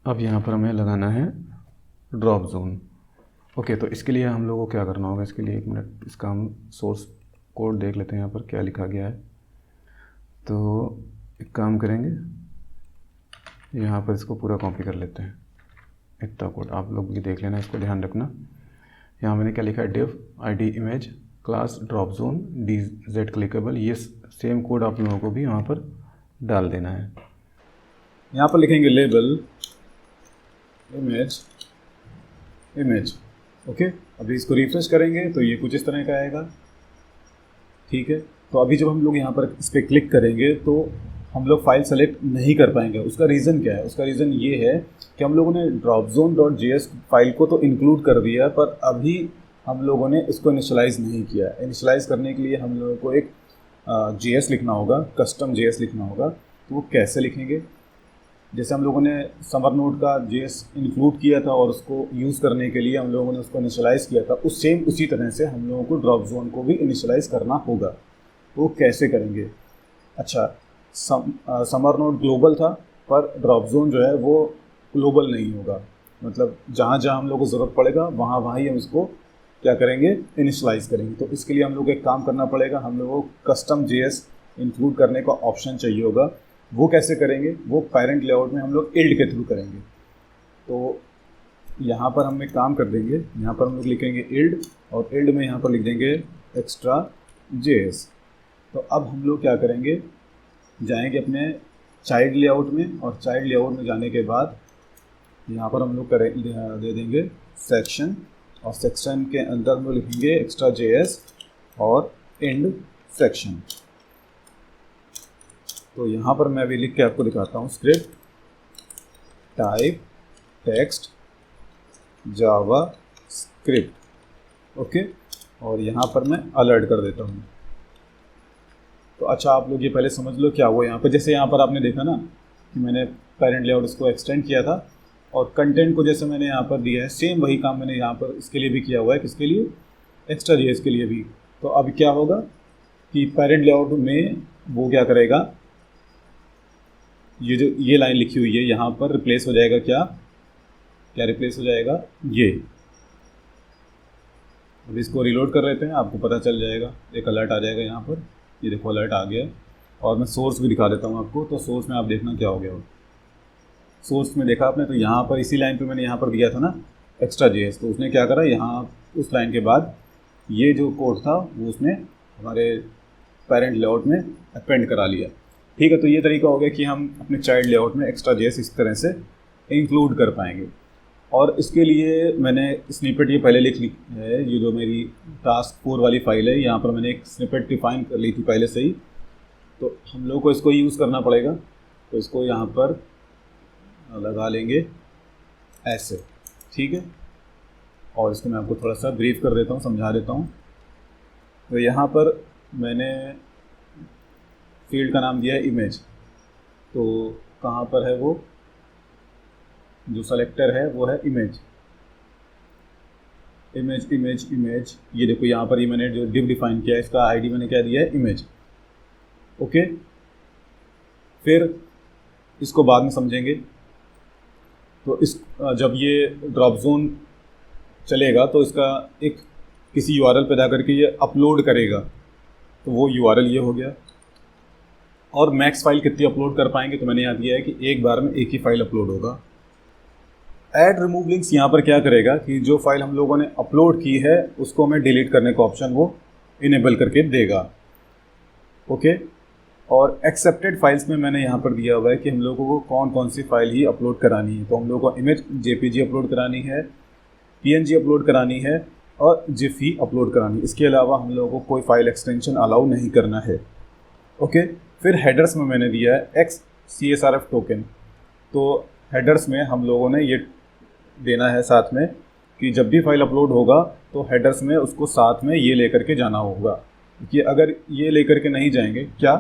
अब यहाँ पर हमें लगाना है ड्रॉप जोन। ओके तो इसके लिए हम लोगों को क्या करना होगा, इसके लिए एक मिनट इसका हम सोर्स कोड देख लेते हैं यहाँ पर क्या लिखा गया है। तो एक काम करेंगे, यहाँ पर इसको पूरा कॉपी कर लेते हैं, इतना कोड आप लोग भी देख लेना, इसको ध्यान रखना। यहाँ मैंने क्या लिखा है, div ID image class drop zone DZ clickable, ये सेम कोड आप लोगों को भी यहाँ पर डाल देना है। यहाँ पर लिखेंगे लेबल इमेज। ओके अभी इसको रिफ्रेश करेंगे तो ये कुछ इस तरह का आएगा। ठीक है तो अभी जब हम लोग यहाँ पर इस पर क्लिक करेंगे तो हम लोग फाइल सेलेक्ट नहीं कर पाएंगे। उसका रीज़न क्या है, उसका रीज़न ये है कि हम लोगों ने dropzone.js फाइल को तो इंक्लूड कर दिया, पर अभी हम लोगों ने इसको इनिशियलाइज़ नहीं किया। इनिशियलाइज़ करने के लिए हम लोगों को एक JS लिखना होगा, कस्टम JS लिखना होगा। तो वो कैसे लिखेंगे, जैसे हम लोगों ने समर नोड का JS इंक्लूड किया था और उसको यूज़ करने के लिए हम लोगों ने उसको इनिशियलाइज़ किया था, उसी तरह से हम लोगों को ड्रॉप जोन को भी इनिशियलाइज़ करना होगा। तो वो कैसे करेंगे, अच्छा समर नोड ग्लोबल था पर ड्रॉप जोन जो है वो ग्लोबल नहीं होगा, मतलब जहाँ जहाँ हम लोग को ज़रूरत पड़ेगा वहाँ ही हम इसको क्या करेंगे, इनिशियलाइज़ करेंगे। तो इसके लिए हम लोग एक काम करना पड़ेगा, हम लोगों को कस्टम JS इंक्लूड करने का ऑप्शन चाहिए होगा। वो कैसे करेंगे, वो पेरेंट लेआउट में हम लोग इल्ड के थ्रू करेंगे। तो यहाँ पर हम एक काम कर देंगे, यहाँ पर हम लोग लिखेंगे इल्ड और इल्ड में यहाँ पर लिख देंगे एक्स्ट्रा JS। तो अब हम लोग क्या करेंगे, जाएंगे अपने चाइल्ड लेआउट में और चाइल्ड लेआउट में जाने के बाद यहाँ पर हम लोग दे देंगे सेक्शन और सेक्शन के अंदर हम लोग लिखेंगे एक्स्ट्रा JS और एंड सेक्शन। तो यहाँ पर मैं अभी लिख के आपको दिखाता हूँ, स्क्रिप्ट टाइप टेक्स्ट जावा स्क्रिप्ट। ओके, और यहाँ पर मैं अलर्ट कर देता हूँ। तो अच्छा, आप लोग ये पहले समझ लो क्या हुआ यहाँ पर। जैसे यहाँ पर आपने देखा ना कि मैंने पेरेंट लेआउट इसको एक्सटेंड किया था और कंटेंट को जैसे मैंने यहाँ पर दिया है, सेम वही काम मैंने यहाँ पर इसके लिए भी किया हुआ है। किसके लिए? एक्स्ट्रा जेएस के लिए भी। तो अब क्या होगा कि पेरेंट लेआउट में वो क्या करेगा, ये जो ये लाइन लिखी हुई है यहाँ पर रिप्लेस हो जाएगा। क्या रिप्लेस हो जाएगा? ये। अब इसको रिलोड कर लेते हैं, आपको पता चल जाएगा, एक अलर्ट आ जाएगा यहाँ पर। ये देखो अलर्ट आ गया। और मैं सोर्स भी दिखा देता हूँ आपको। तो सोर्स में आप देखना क्या हो गया। सोर्स में देखा आपने, तो यहाँ पर इसी लाइन पे मैंने यहाँ पर दिया था ना एक्स्ट्रा जेएस, तो उसने क्या करा, यहाँ उस लाइन के बाद ये जो कोड था वो उसने हमारे पेरेंट लेआउट में अपेंड करा लिया। ठीक है, तो ये तरीका हो गया कि हम अपने चाइल्ड लेआउट में एक्स्ट्रा जेएस इस तरह से इंक्लूड कर पाएंगे। और इसके लिए मैंने स्निपेट ये पहले लिख ली है। ये जो मेरी टास्क 4 वाली फाइल है, यहाँ पर मैंने एक स्निपेट डिफाइन कर ली थी पहले से ही। तो हम लोग को इसको यूज़ करना पड़ेगा। तो इसको यहाँ पर लगा लेंगे ऐसे। ठीक है, और इसको मैं आपको थोड़ा सा ब्रीफ कर देता हूँ, समझा देता हूँ। तो यहाँ पर मैंने फील्ड का नाम दिया है इमेज। तो कहाँ पर है वो, जो सेलेक्टर है वो है इमेज। इमेज इमेज इमेज, ये देखो यहाँ पर ही मैंने जो डिव डिफाइन किया है, इसका आईडी मैंने क्या दिया है, इमेज। ओके, फिर इसको बाद में समझेंगे। तो इस जब ये ड्रॉप जोन चलेगा तो इसका एक किसी यूआरएल पे जाकर के ये अपलोड करेगा। तो वो यूआरएल ये हो गया। और मैक्स फाइल कितनी अपलोड कर पाएंगे, तो मैंने यहाँ दिया है कि एक बार में एक ही फाइल अपलोड होगा। ऐड रिमूव लिंक्स यहाँ पर क्या करेगा कि जो फाइल हम लोगों ने अपलोड की है उसको हमें डिलीट करने का ऑप्शन वो इनेबल करके देगा। ओके, और एक्सेप्टेड फाइल्स में मैंने यहाँ पर दिया हुआ है कि हम लोगों को कौन कौन सी फाइल ही अपलोड करानी है। तो हम लोगों को इमेज जेपीजी अपलोड करानी है, पीएनजी अपलोड करानी है और जिफ ही अपलोड करानी है। इसके अलावा हम लोगों को कोई फाइल एक्सटेंशन अलाउ नहीं करना है। ओके, फिर हेडर्स में मैंने दिया है XCSRF टोकन। तो हेडर्स में हम लोगों ने ये देना है साथ में कि जब भी फाइल अपलोड होगा तो हेडर्स में उसको साथ में ये लेकर के जाना होगा। कि अगर ये लेकर के नहीं जाएंगे, क्या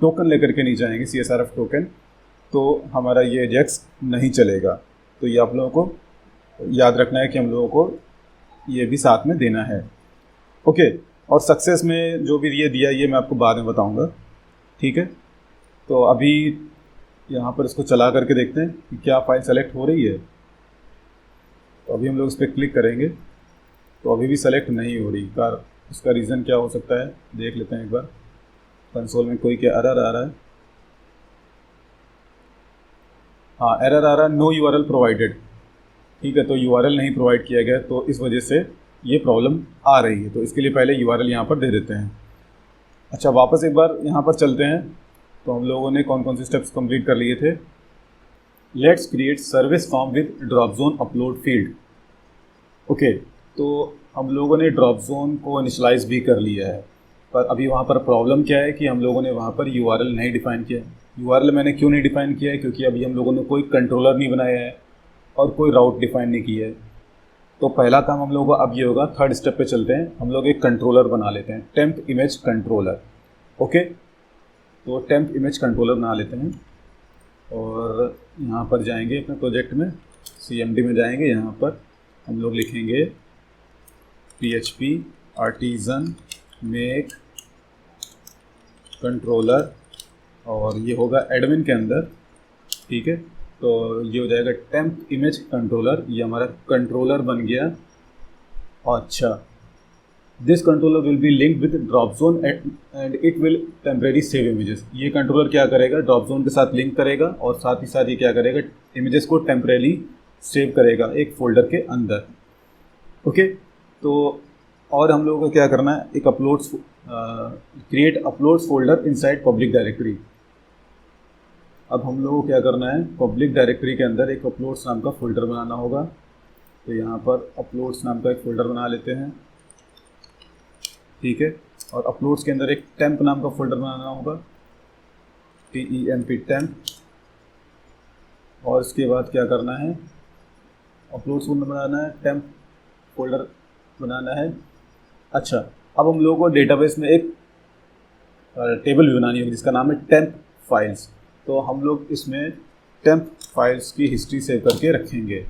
टोकन लेकर के नहीं जाएंगे CSRF टोकन, तो हमारा ये एजेक्स नहीं चलेगा। तो ये आप लोगों को याद रखना है कि हम लोगों को ये भी साथ में देना है। ओके, और सक्सेस में जो भी ये दिया ये मैं आपको बाद में बताऊंगा। ठीक है, तो अभी यहाँ पर इसको चला करके देखते हैं कि क्या फाइल सेलेक्ट हो रही है। तो अभी हम लोग इस पर क्लिक करेंगे तो अभी भी सेलेक्ट नहीं हो रही। इसका रीज़न क्या हो सकता है देख लेते हैं एक बार। कंसोल में कोई क्या एरर आ रहा है? हाँ, एरर आ रहा है, नो यूआरएल प्रोवाइडेड। ठीक है, तो यूआरएल नहीं प्रोवाइड किया गया, तो इस वजह से ये प्रॉब्लम आ रही है। तो इसके लिए पहले यूआरएल यहाँ पर दे देते हैं। अच्छा, वापस एक बार यहाँ पर चलते हैं। तो हम लोगों ने कौन कौन से स्टेप्स कंप्लीट कर लिए थे। Let's create service form with drop zone upload field. Okay, तो हम लोगों ने ड्रॉप जोन को इनिशलाइज भी कर लिया है, पर अभी वहाँ पर प्रॉब्लम क्या है कि हम लोगों ने वहाँ पर यूआरएल नहीं डिफ़ाइन किया। यूआरएल मैंने क्यों नहीं डिफ़ाइन किया है, क्योंकि अभी हम लोगों ने कोई कंट्रोलर नहीं बनाया है और कोई राउट डिफ़ाइन नहीं किया है। तो पहला काम हम लोगों का अब ये होगा, थर्ड स्टेप पे चलते हैं। हम लोग एक कंट्रोलर बना लेते हैं, टेम्प इमेज कंट्रोलर। ओके, तो टेम्प इमेज कंट्रोलर बना लेते हैं और यहाँ पर जाएंगे अपने प्रोजेक्ट में, CMD में जाएंगे। यहाँ पर हम लोग लिखेंगे PHP आर्टिजन मेक कंट्रोलर और ये होगा एडमिन के अंदर। ठीक है, तो ये हो जाएगा टेम्प इमेज कंट्रोलर। ये हमारा कंट्रोलर बन गया। अच्छा, this controller will be linked with drop zone and it will temporary save images. ये कंट्रोलर क्या करेगा, ड्रॉप जोन के साथ लिंक करेगा और साथ ही साथ ये क्या करेगा, इमेजेस को टेम्परेरी सेव करेगा एक फोल्डर के अंदर। ओके, तो और हम लोगों को क्या करना है, एक uploads create uploads folder inside public directory. अब हम लोगों को क्या करना है, पब्लिक डायरेक्टरी के अंदर एक अपलोड्स नाम का फोल्डर बनाना होगा। तो यहाँ पर अपलोड्स नाम का एक फ़ोल्डर बना लेते हैं। ठीक है, और अपलोड्स के अंदर एक टेम्प नाम का फ़ोल्डर बनाना होगा। TEMP temp. और इसके बाद क्या करना है, अपलोड फोल्डर बनाना है, टेम्प फोल्डर बनाना है। अच्छा, अब हम लोगों को डेटाबेस में एक टेबल भी बनानी होगी जिसका नाम है टेम्प फाइल्स। तो हम लोग इसमें टेम्प फाइल्स की हिस्ट्री सेव करके रखेंगे।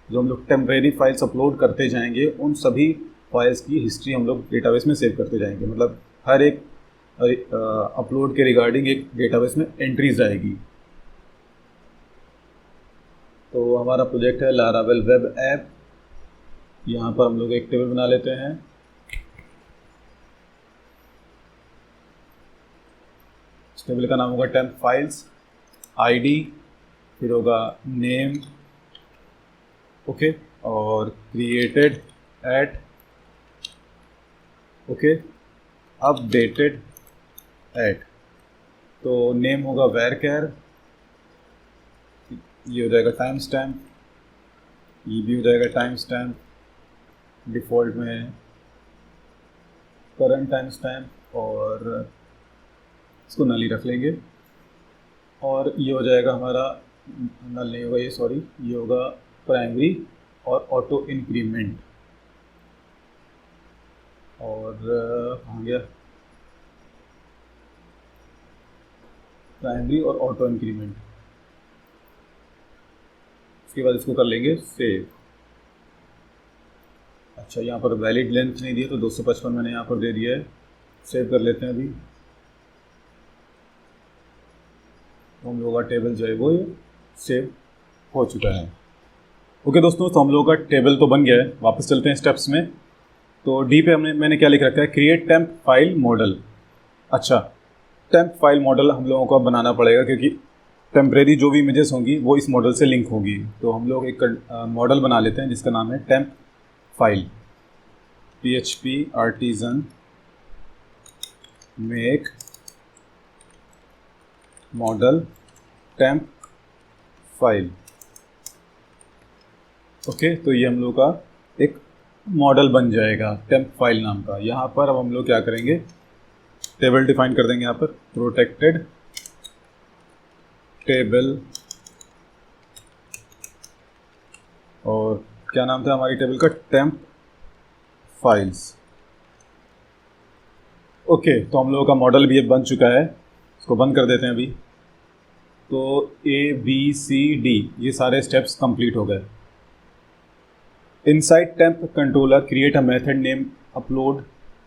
जो हम लोग टेम्परेरी फाइल्स अपलोड करते जाएंगे उन सभी फाइल्स की हिस्ट्री हम लोग डेटाबेस में सेव करते जाएंगे। मतलब हर एक अपलोड के रिगार्डिंग एक डेटाबेस में एंट्रीज आएगी। तो हमारा प्रोजेक्ट है लारावेल वेब ऐप। यहाँ पर हम लोग एक टेबल बना लेते हैं। इस टेबल का नाम होगा टेम्प फाइल्स, आईडी, फिर होगा नेम, ओके, और created at, okay, updated at. तो नेम होगा वैरकेर, ये हो जाएगा टाइम स्टैम्प, ये भी हो जाएगा टाइम स्टैम्प, डिफ़ॉल्ट में करंट टाइम स्टैम्प, और इसको नल ही रख लेंगे। और ये हो जाएगा हमारा, नल नहीं होगा ये, सॉरी, ये होगा प्राइमरी और ऑटो इंक्रीमेंट। और आ गया प्राइमरी और ऑटो इंक्रीमेंट। इसके बाद इसको कर लेंगे सेव। अच्छा, यहाँ पर वैलिड लेंथ नहीं दिया तो 255 मैंने यहाँ पर दे दिया है। सेव कर लेते हैं अभी। तो हम लोगों का टेबल जो है वो सेव हो चुका है। ओके दोस्तों, तो हम लोगों का टेबल तो बन गया है। वापस चलते हैं स्टेप्स में। तो डी पे मैंने क्या लिख रखा है, क्रिएट टेम्प फाइल मॉडल। अच्छा, टेम्प फाइल मॉडल हम लोगों को बनाना पड़ेगा क्योंकि टेम्परेरी जो भी इमेजेस होंगी वो इस मॉडल से लिंक होगी। तो हम लोग एक मॉडल बना लेते हैं जिसका नाम है temp file. PHP artisan make model temp file. Okay, तो ये हम लोग का एक मॉडल बन जाएगा टेम्प फाइल नाम का। यहाँ पर अब हम लोग क्या करेंगे, टेबल डिफाइन कर देंगे। यहाँ पर प्रोटेक्टेड टेबल, और क्या नाम था हमारी टेबल का, टेम्प फाइल्स। ओके, तो हम लोगों का मॉडल भी अब बन चुका है। इसको बंद कर देते हैं अभी। तो ABCD ये सारे स्टेप्स कंप्लीट हो गए। Inside temp controller create a method name upload.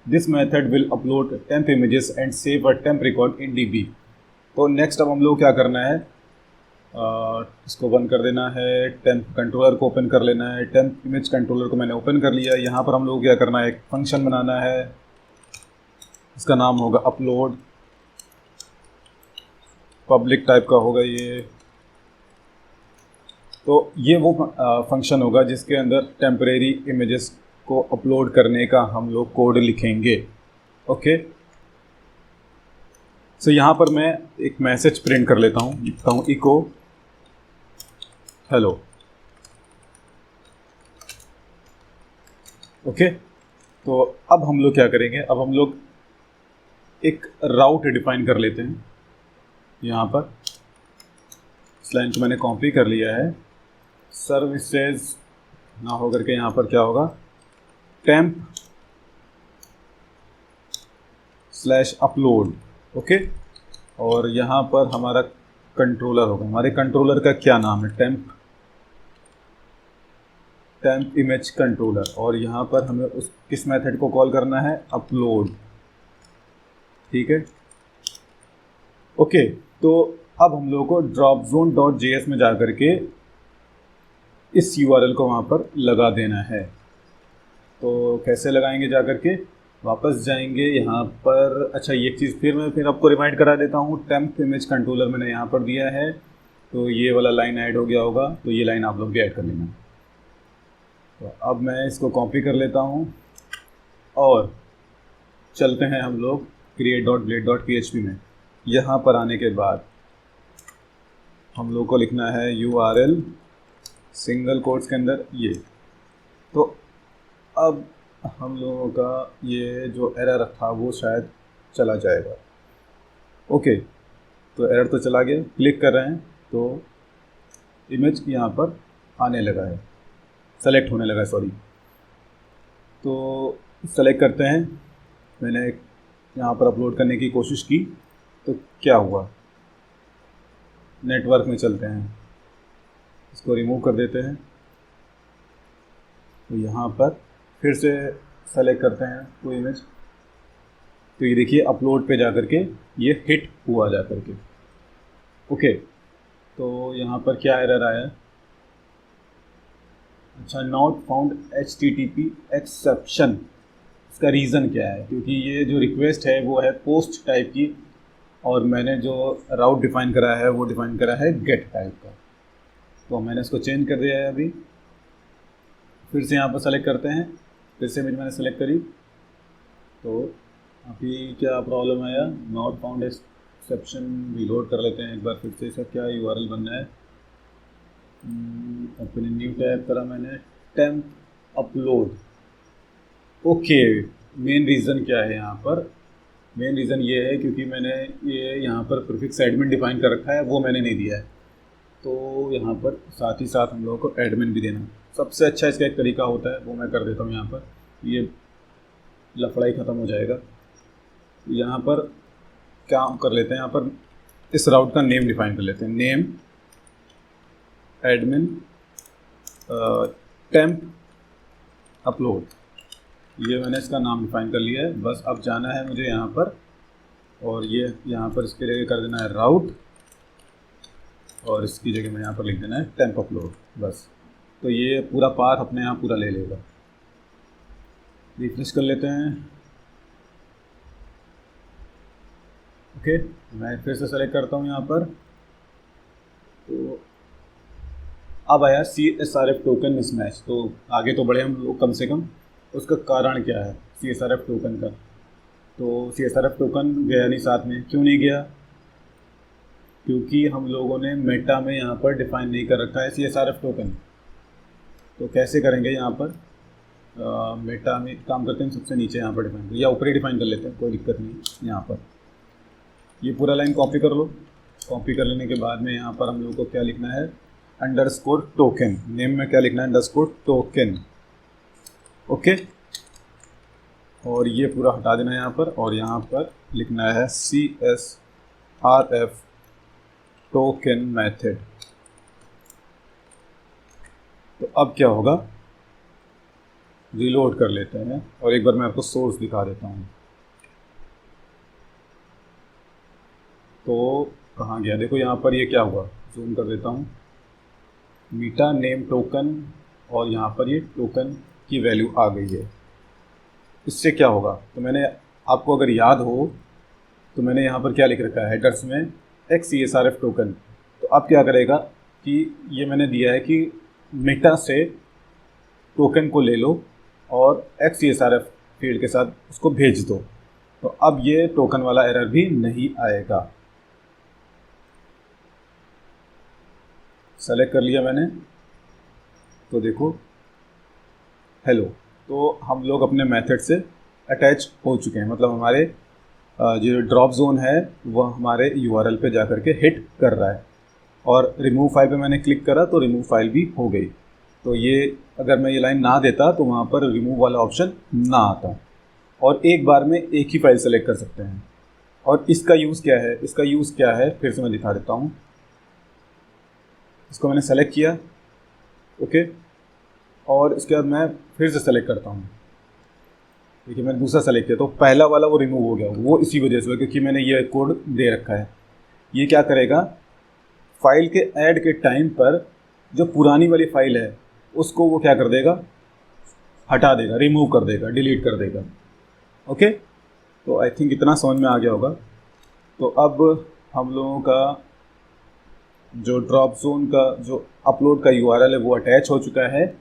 This method will upload temp images and save a temp record in DB। तो नेक्स्ट अब हम लोग क्या करना है, इसको बंद कर देना है, टेम्प कंट्रोलर को ओपन कर लेना है। टेम्प इमेज कंट्रोलर को मैंने ओपन कर लिया। यहाँ पर हम लोग क्या करना है, एक फंक्शन बनाना है, इसका नाम होगा अपलोड, पब्लिक टाइप का होगा ये। तो ये वो फंक्शन होगा जिसके अंदर टेम्परेरी इमेजेस को अपलोड करने का हम लोग कोड लिखेंगे। ओके, सो यहाँ पर मैं एक मैसेज प्रिंट कर लेता हूँ, लिखता हूँ इको हेलो। ओके, तो अब हम लोग क्या करेंगे, अब हम लोग एक राउट डिफाइन कर लेते हैं। यहाँ पर इस लाइन को मैंने कॉपी कर लिया है, सर्विसेज ना हो करके यहाँ पर क्या होगा, टेम्प स्लैश अपलोड। ओके, और यहाँ पर हमारा कंट्रोलर होगा। हमारे कंट्रोलर का क्या नाम है, टेम्प इमेज कंट्रोलर। और यहाँ पर हमें उस किस मेथड को कॉल करना है, अपलोड। ठीक है, ओके। तो अब हम लोग को dropzone.js में जा करके इस URL को वहाँ पर लगा देना है। तो कैसे लगाएंगे, जा करके वापस जाएंगे यहाँ पर। अच्छा, ये चीज़ फिर आपको रिमाइंड करा देता हूँ, टेम्प इमेज कंट्रोलर मैंने यहाँ पर दिया है, तो ये वाला लाइन ऐड हो गया होगा, तो ये लाइन आप लोग भी ऐड कर लेना। तो अब मैं इसको कॉपी कर लेता हूँ और चलते हैं हम लोग create.blade.php में। यहाँ पर आने के बाद हम लोग को लिखना है URL सिंगल कोट्स के अंदर ये। तो अब हम लोगों का ये जो एरर था वो शायद चला जाएगा। ओके, तो एरर तो चला गया, क्लिक कर रहे हैं तो इमेज यहाँ पर आने लगा है, सेलेक्ट होने लगा है, सॉरी। तो सेलेक्ट करते हैं, मैंने यहाँ पर अपलोड करने की कोशिश की तो क्या हुआ, नेटवर्क में चलते हैं, इसको रिमूव कर देते हैं। तो यहाँ पर फिर से सेलेक्ट करते हैं वो इमेज, तो ये देखिए अपलोड पे जाकर के ये हिट हुआ जा कर के। ओके, तो यहाँ पर क्या एरर आया, अच्छा, नॉट फाउंड HTTP एक्सेप्शन। इसका रीज़न क्या है, क्योंकि ये जो रिक्वेस्ट है वो है पोस्ट टाइप की और मैंने जो राउट डिफ़ाइन करा है वो डिफ़ाइन करा है गेट टाइप का। तो मैंने इसको चेंज कर दिया है अभी। फिर से यहाँ पर सेलेक्ट करते हैं, फिर से इमेज मैंने सेलेक्ट करी तो अभी क्या प्रॉब्लम आया, नॉट फाउंड एक्सेप्शन। रीलोड कर लेते हैं एक बार फिर से, इसका क्या URL बनना है, अपने न्यू टैब करा मैंने, temp upload. Okay, main reason क्या है यहाँ पर, मेन रीज़न ये है क्योंकि मैंने ये यहाँ पर प्रीफिक्स एडमिन डिफाइन कर रखा है, वो मैंने नहीं दिया है। तो यहाँ पर साथ ही साथ हम लोगों को एडमिन भी देना। सबसे अच्छा इसका एक तरीका होता है, वो मैं कर देता हूँ यहाँ पर, ये लफड़ाई ख़त्म हो जाएगा। यहाँ पर क्या कर लेते हैं, यहाँ पर इस राउट का नेम डिफाइन कर लेते हैं, नेम एडमिन टेम्प अपलोड। ये मैंने इसका नाम डिफाइन कर लिया है। बस अब जाना है मुझे यहाँ पर और ये यहाँ पर इसके जगह कर देना है राउट और इसकी जगह में यहाँ पर लिख देना है टेम्प अपलोड, बस। तो ये पूरा पाथ अपने यहाँ पूरा ले लेगा। रिफ्रेश कर लेते हैं। ओके, मैं फिर से सेलेक्ट करता हूँ यहाँ पर, तो अब आया CSRF टोकन मिसमैच। तो आगे तो बढ़े हम लोग कम से कम, उसका कारण क्या है CSRF टोकन का। तो CSRF टोकन गया नहीं साथ में, क्यों नहीं गया, क्योंकि हम लोगों ने मेटा में यहाँ पर डिफ़ाइन नहीं कर रखा है CSRF टोकन। तो कैसे करेंगे, यहाँ पर मेटा में काम करते हैं, सबसे नीचे यहाँ पर डिफाइन कर, या ऊपर ही डिफाइन कर लेते हैं, कोई दिक्कत नहीं। यहाँ पर ये पूरा लाइन कॉपी कर लो। कॉपी कर लेने के बाद में यहाँ पर हम लोग को क्या लिखना है, अंडरस्कोर टोकन। नेम में क्या लिखना है, अंडरस्कोर टोकन। ओके, और ये पूरा हटा देना है यहाँ पर, और यहाँ पर लिखना है CSRF टोकन मेथड। तो अब क्या होगा, रीलोड कर लेते हैं और एक बार मैं आपको सोर्स दिखा देता हूँ। तो कहाँ गया, देखो यहाँ पर ये क्या हुआ, जूम कर देता हूँ, मीटा नेम टोकन, और यहाँ पर ये टोकन की वैल्यू आ गई है। इससे क्या होगा, तो मैंने आपको अगर याद हो तो मैंने यहाँ पर क्या लिख रखा है हेडर्स में, CSRF टोकन। तो अब क्या करेगा कि ये मैंने दिया है कि मेटा से टोकन को ले लो और CSRF फील्ड के साथ उसको भेज दो। तो अब ये टोकन वाला एरर भी नहीं आएगा। सेलेक्ट कर लिया मैंने, तो देखो हेलो, तो हम लोग अपने मेथड से अटैच हो चुके हैं, मतलब हमारे जो ड्रॉप जोन है वह हमारे URL पे जा कर के हिट कर रहा है। और रिमूव फाइल पे मैंने क्लिक करा तो रिमूव फाइल भी हो गई। तो ये अगर मैं ये लाइन ना देता तो वहाँ पर रिमूव वाला ऑप्शन ना आता, और एक बार में एक ही फाइल सेलेक्ट कर सकते हैं। और इसका यूज़ क्या है, इसका यूज़ क्या है फिर से मैं दिखा देता हूँ। इसको मैंने सेलेक्ट किया, ओके, और इसके बाद मैं फिर से सेलेक्ट करता हूँ। देखिए मैंने दूसरा सेलेक्ट किया तो पहला वाला वो रिमूव हो गया, वो इसी वजह से हुआ क्योंकि मैंने ये कोड दे रखा है। ये क्या करेगा, फाइल के ऐड के टाइम पर जो पुरानी वाली फाइल है उसको वो क्या कर देगा, हटा देगा, रिमूव कर देगा, डिलीट कर देगा। ओके, तो आई थिंक इतना समझ में आ गया होगा। तो अब हम लोगों का जो ड्रॉप जोन का जो अपलोड का URL है वो अटैच हो चुका है,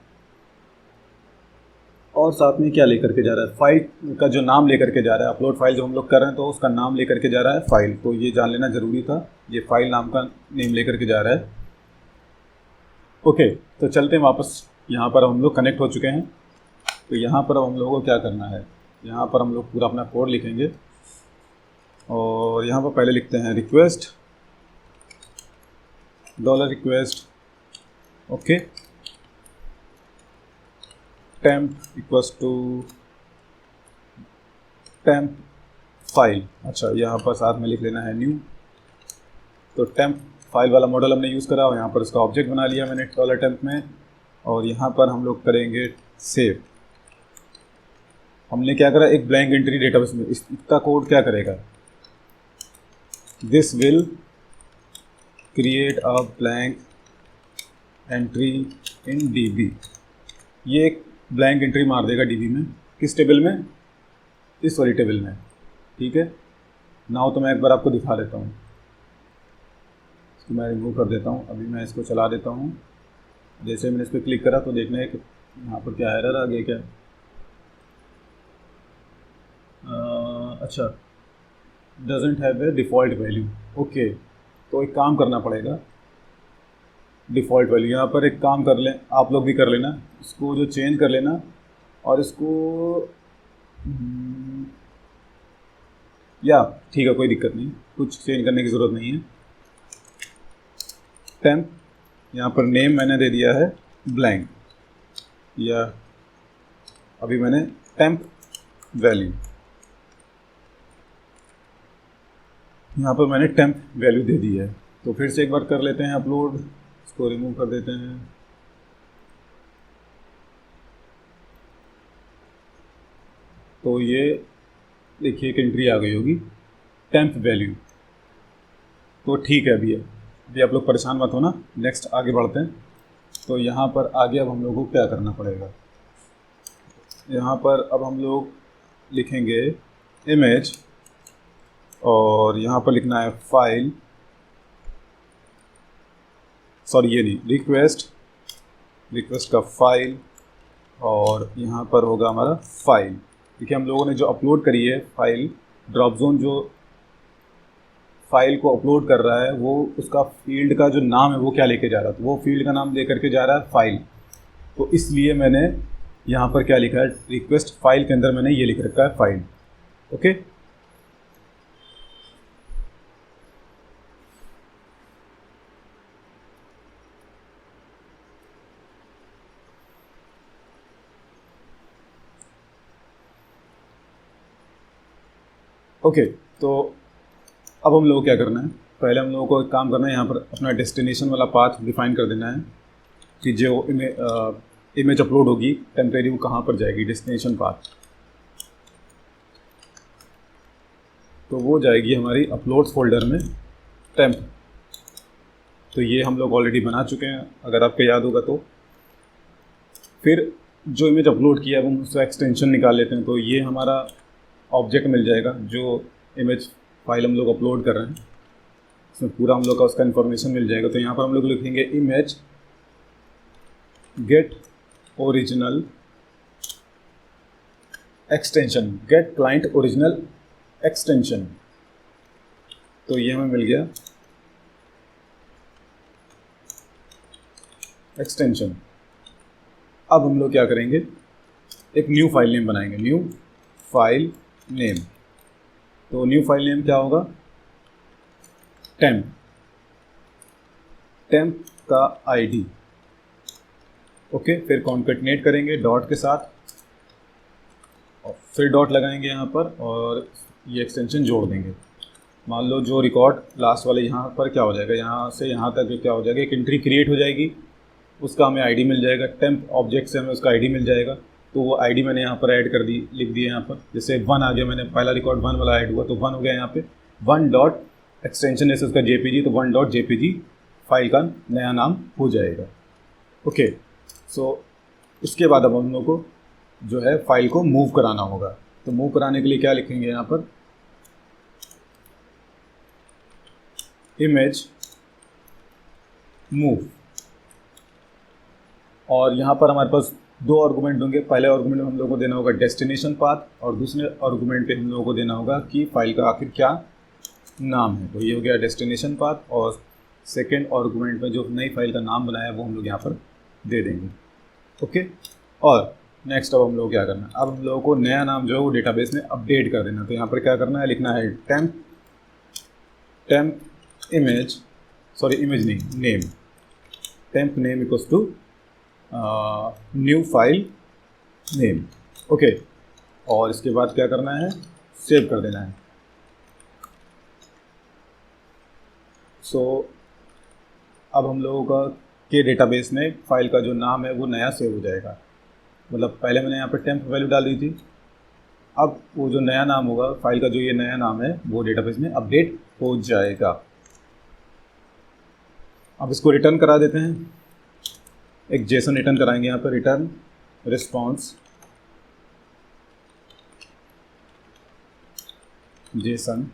और साथ में क्या लेकर के जा रहा है, फाइल का जो नाम लेकर के जा रहा है। अपलोड फाइल जो हम लोग कर रहे हैं तो उसका नाम लेकर के जा रहा है फाइल, तो ये जान लेना ज़रूरी था, ये फाइल नाम का नेम लेकर के जा रहा है। ओके, तो चलते हैं वापस, यहाँ पर हम लोग कनेक्ट हो चुके हैं। तो यहाँ पर हम लोगों को क्या करना है, यहाँ पर हम लोग पूरा अपना कोड लिखेंगे, और यहाँ पर पहले लिखते हैं request dollar request, okay, temp equals to temp file. अच्छा, यहाँ पर साथ में लिख लेना है न्यू। तो टेम्प फाइल वाला मॉडल हमने यूज़ करा और यहाँ पर इसका ऑब्जेक्ट बना लिया मैंने डॉलर टेम्प में, और यहाँ पर हम लोग करेंगे सेव। हमने क्या करा, एक ब्लैंक एंट्री डेटाबेस में, इसका कोड क्या करेगा, this will create a blank entry in dB. ये एक ब्लैंक एंट्री मार देगा डीबी में, किस टेबल में, इस वाली टेबल में, ठीक है। नाउ तो मैं एक बार आपको दिखा देता हूँ, इसको मैं रिमूव कर देता हूँ। अभी मैं इसको चला देता हूँ। जैसे मैंने इस पर क्लिक करा तो देखना है कि यहाँ पर क्या एरर आ गया क्या। अच्छा, doesn't have a default value, okay. तो एक काम करना पड़ेगा, डिफ़ॉल्ट वैल्यू यहाँ पर एक काम कर लें, आप लोग भी कर लेना, इसको जो चेंज कर लेना और इसको या ठीक है, कोई दिक्कत नहीं, कुछ चेंज करने की ज़रूरत नहीं है। टेम्प, यहाँ पर नेम मैंने दे दिया है ब्लैंक, या अभी मैंने टेम्प वैल्यू, यहाँ पर मैंने टेम्प वैल्यू दे दी है। तो फिर से एक बार कर लेते हैं अपलोड, इसको रिमूव कर देते हैं। तो ये देखिए एक एंट्री आ गई होगी टेम्प वैल्यू। तो ठीक है, अभी आप लोग परेशान मत हो ना, नेक्स्ट आगे बढ़ते हैं। तो यहाँ पर आगे अब हम लोगों को क्या करना पड़ेगा, यहाँ पर अब हम लोग लिखेंगे इमेज, और यहाँ पर लिखना है फाइल, सॉरी ये नहीं, रिक्वेस्ट का फाइल, और यहाँ पर होगा हमारा फाइल। देखिए हम लोगों ने जो अपलोड करी है फाइल, ड्रॉप जोन जो फाइल को अपलोड कर रहा है वो उसका फील्ड का जो नाम है वो क्या लेके जा रहा है, तो वो फील्ड का नाम दे करके जा रहा है फाइल। तो इसलिए मैंने यहाँ पर क्या लिखा है, रिक्वेस्ट फाइल के अंदर मैंने ये लिख रखा है फाइल, ओके। ओके, तो अब हम लोगों को क्या करना है, पहले हम लोगों को एक काम करना है, यहाँ पर अपना डेस्टिनेशन वाला पाथ डिफाइन कर देना है कि जो इमेज अपलोड होगी टेम्परेरी वो कहाँ पर जाएगी, डेस्टिनेशन पाथ। तो वो जाएगी हमारी अपलोड्स फोल्डर में टेम्प। तो ये हम लोग ऑलरेडी बना चुके हैं, अगर आपको याद होगा तो। फिर जो इमेज अपलोड किया है वो उसका एक्सटेंशन निकाल लेते हैं, तो ये हमारा ऑब्जेक्ट मिल जाएगा जो इमेज फाइल हम लोग अपलोड कर रहे हैं, इसमें पूरा हम लोग का उसका इन्फॉर्मेशन मिल जाएगा। तो यहाँ पर हम लोग लिखेंगे image get original extension, get client original extension. तो ये हमें मिल गया एक्सटेंशन। अब हम लोग क्या करेंगे, एक न्यू फाइल नेम बनाएंगे, न्यू फाइल नेम। तो न्यू फाइल नेम क्या होगा, टेम्प, टेम्प का आईडी, ओके। फिर कॉन्केटनेट करेंगे डॉट के साथ, और फिर डॉट लगाएंगे यहाँ पर, और ये एक्सटेंशन जोड़ देंगे। मान लो जो रिकॉर्ड लास्ट वाले यहाँ पर क्या हो जाएगा, यहाँ से यहाँ तक क्या हो जाएगा, एक एंट्री क्रिएट हो जाएगी, उसका हमें आईडी मिल जाएगा, टेम्प ऑब्जेक्ट से हमें उसका आईडी मिल जाएगा। तो वो आईडी मैंने यहाँ पर ऐड कर दी, लिख दिया यहाँ पर, जैसे 1 आ गया, मैंने पहला रिकॉर्ड 1 वाला ऐड हुआ तो 1 हो गया यहाँ पे, 1 डॉट एक्सटेंशन जैसे उसका जेपीजी, तो 1 डॉट जेपीजी फाइल का नया नाम हो जाएगा, ओके। सो इसके बाद अब हम लोग को जो है फाइल को मूव कराना होगा। तो मूव कराने के लिए क्या लिखेंगे यहाँ पर, इमेज मूव, और यहाँ पर हमारे पास 2 आर्गूमेंट होंगे। पहले आर्गूमेंट में हम लोगों को देना होगा डेस्टिनेशन पाथ, और दूसरे आर्गूमेंट पे हम लोगों को देना होगा कि फाइल का आखिर क्या नाम है। तो ये हो गया डेस्टिनेशन पाथ, और सेकेंड आर्गूमेंट में जो नई फाइल का नाम बनाया है वो हम लोग यहाँ पर दे देंगे, ओके। और नेक्स्ट अब हम लोग क्या करना है, अब हम लोगों को नया नाम जो है वो डेटाबेस में अपडेट कर देना। तो यहाँ पर क्या करना है, लिखना है टेम्प इमेज सॉरी इमेज नहीं, name, temp name equals to new file name. Okay, और इसके बाद क्या करना है, सेव कर देना है। सो अब हम लोगों का के डेटाबेस में फाइल का जो नाम है वो नया सेव हो जाएगा। मतलब पहले मैंने यहाँ पर टेम्प वैल्यू डाल दी थी, अब वो जो नया नाम होगा फाइल का, जो ये नया नाम है वो डेटाबेस में अपडेट हो जाएगा। अब इसको रिटर्न करा देते हैं, एक जेसन रिटर्न कराएंगे यहाँ पर, रिटर्न रिस्पॉन्स जेसन,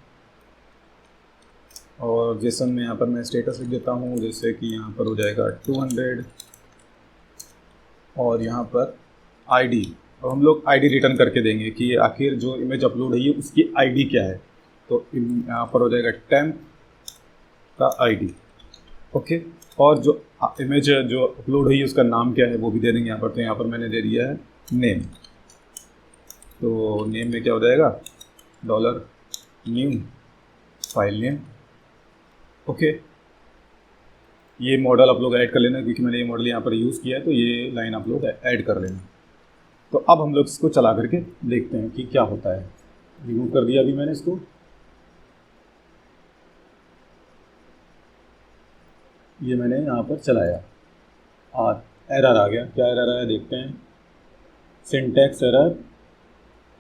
और जेसन में यहाँ पर मैं स्टेटस लिख देता हूँ, जैसे कि यहाँ पर हो जाएगा 200, और यहाँ पर आईडी। अब हम लोग आईडी रिटर्न करके देंगे कि आखिर जो इमेज अपलोड हुई है उसकी आईडी क्या है। तो यहाँ पर हो जाएगा टेम्प का आईडी। ओके, और जो इमेज जो अपलोड हुई है उसका नाम क्या है वो भी दे देंगे यहाँ पर। तो यहाँ पर मैंने दे दिया है नेम, तो नेम में क्या हो जाएगा, $न्यू फाइल नेम। ओके, ये मॉडल आप लोग ऐड कर लेना, क्योंकि मैंने ये मॉडल यहाँ पर यूज़ किया है, तो ये लाइन आप लोग ऐड कर लेना। तो अब हम लोग इसको चला करके देखते हैं कि क्या होता है। रिमूव कर दिया अभी मैंने इसको, ये मैंने यहाँ पर चलाया और एरर आ गया। क्या एरर आया देखते हैं, सिंटैक्स एरर,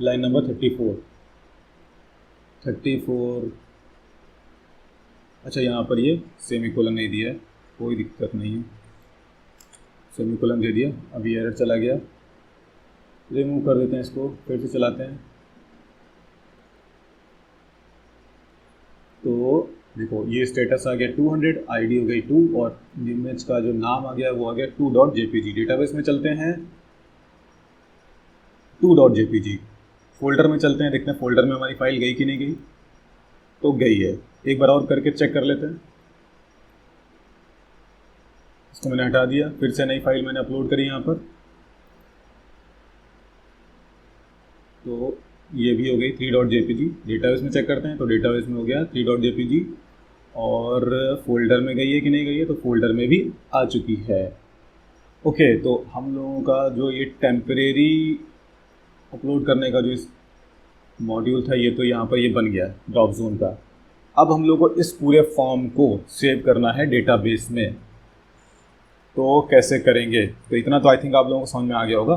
लाइन नंबर 34। अच्छा, यहाँ पर ये सेमीकोलन नहीं दिया है, कोई दिक्कत नहीं है, सेमीकोलन दे दिया, अभी एरर चला गया। रिमूव कर देते हैं इसको, फिर से चलाते हैं। तो देखो ये स्टेटस आ गया 200, आईडी हो गई 2, और इमेज का जो नाम आ गया वो आ गया 2.jpg। डेटाबेस में चलते हैं, 2.jpg, फोल्डर में चलते हैं, देखते हैं फोल्डर में हमारी फाइल गई कि नहीं गई। तो गई है, एक बार और करके चेक कर लेते हैं। इसको मैंने हटा दिया, फिर से नई फाइल मैंने अपलोड करी यहाँ पर, तो ये भी हो गई 3.jpg। डेटाबेस में चेक करते हैं, तो डेटाबेस में हो गया 3.jpg, और फोल्डर में गई है कि नहीं गई है, तो फोल्डर में भी आ चुकी है। ओके, तो हम लोगों का जो ये टेम्परेरी अपलोड करने का जो इस मॉड्यूल था, ये तो यहाँ पर ये बन गया ड्रॉप जोन का। अब हम लोग को इस पूरे फॉर्म को सेव करना है डेटाबेस में, तो कैसे करेंगे, तो इतना तो आई थिंक आप लोगों को समझ में आ गया होगा।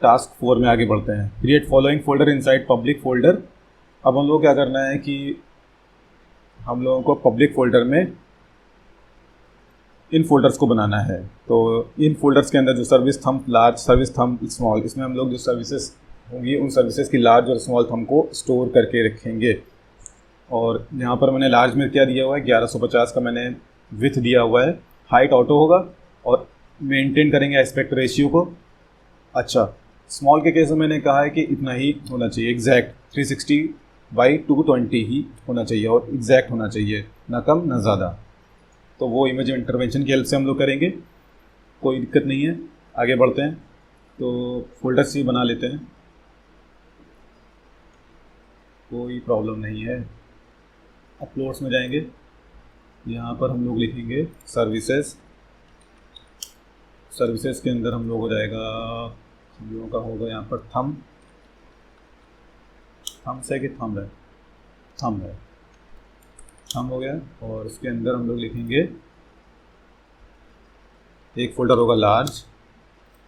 टास्क 4 में आगे बढ़ते हैं, create following folder inside public folder. अब हम लोग क्या करना है कि हम लोगों को पब्लिक फोल्डर में इन फोल्डर्स को बनाना है। तो इन फोल्डर्स के अंदर जो service thumb large, service thumb small, इसमें हम लोग जो सर्विसेज होंगी उन सर्विसेज की लार्ज और स्मॉल थंब को स्टोर करके रखेंगे। और यहाँ पर मैंने लार्ज में क्या दिया हुआ है, 1150 का मैंने विथ दिया हुआ है, हाइट ऑटो होगा, और मेंटेन करेंगे एस्पेक्ट रेशियो को। अच्छा, स्मॉल के केस में मैंने कहा है कि इतना ही होना चाहिए, एग्जैक्ट 360/220 ही होना चाहिए, और एग्जैक्ट होना चाहिए, ना कम ना ज़्यादा। तो वो इमेज इंटरवेंशन की हेल्प से हम लोग करेंगे, कोई दिक्कत नहीं है। आगे बढ़ते हैं, तो फोल्डर्स ही बना लेते हैं, कोई प्रॉब्लम नहीं है। अपलोड्स में जाएंगे, यहाँ पर हम लोग लिखेंगे सर्विसेज। सर्विसेज के अंदर हम लोग हो जाएगा, हम लोगों का होगा यहाँ पर थंब से कि थंब है, थंब है, थंब हो गया। और उसके अंदर हम लोग लिखेंगे, एक फोल्डर होगा लार्ज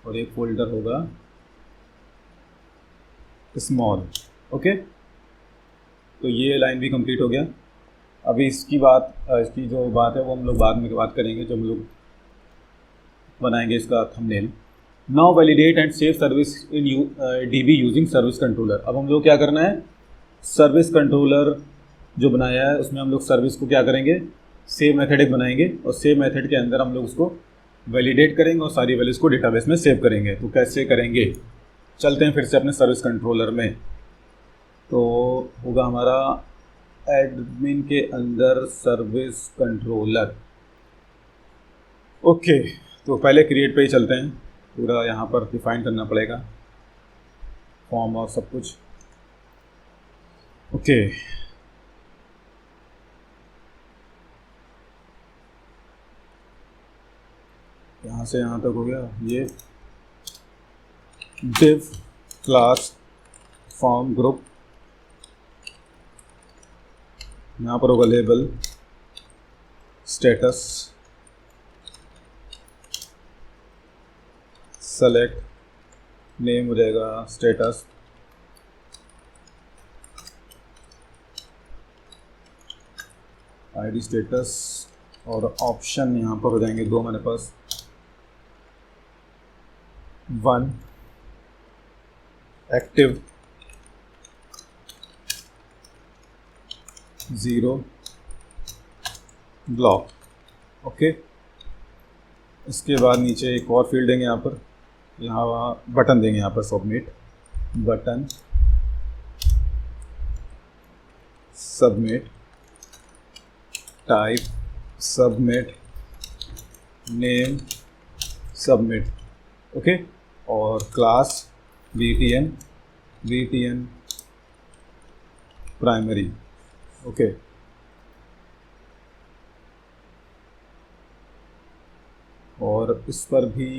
और एक फोल्डर होगा स्मॉल। ओके, तो ये लाइन भी कंप्लीट हो गया। अभी इसकी जो बात है वो हम लोग बाद में बात करेंगे, जब हम लोग बनाएंगे इसका thumbnail. Now validate and save service in DB using service controller. अब हम लोग क्या करना है, सर्विस कंट्रोलर जो बनाया है उसमें हम लोग सर्विस को क्या करेंगे, सेव मेथड एक बनाएंगे, और सेव मेथड के अंदर हम लोग उसको वैलिडेट करेंगे और सारी वैल्यूज़ को डेटाबेस में सेव करेंगे। तो कैसे करेंगे, चलते हैं फिर से अपने सर्विस कंट्रोलर में। तो होगा हमारा एडमिन के अंदर सर्विस कंट्रोलर। ओके, तो पहले क्रिएट पे ही चलते हैं, पूरा यहाँ पर डिफाइन करना पड़ेगा फॉर्म और सब कुछ। ओके, यहाँ से यहाँ तक हो गया। ये div क्लास फॉर्म ग्रुप, यहाँ पर होगा लेबल स्टेटस सेलेक्ट, नेम हो जाएगा स्टेटस, आईडी स्टेटस, और ऑप्शन यहाँ पर हो जाएंगे दो मेरे पास, 1 एक्टिव, 0 ब्लॉक। ओके, इसके बाद नीचे एक और फील्ड देंगे यहाँ पर, यहाँ बटन देंगे यहाँ पर submit, button submit, type submit, name submit. Okay, और क्लास VTN प्राइमरी। ओके, और इस पर भी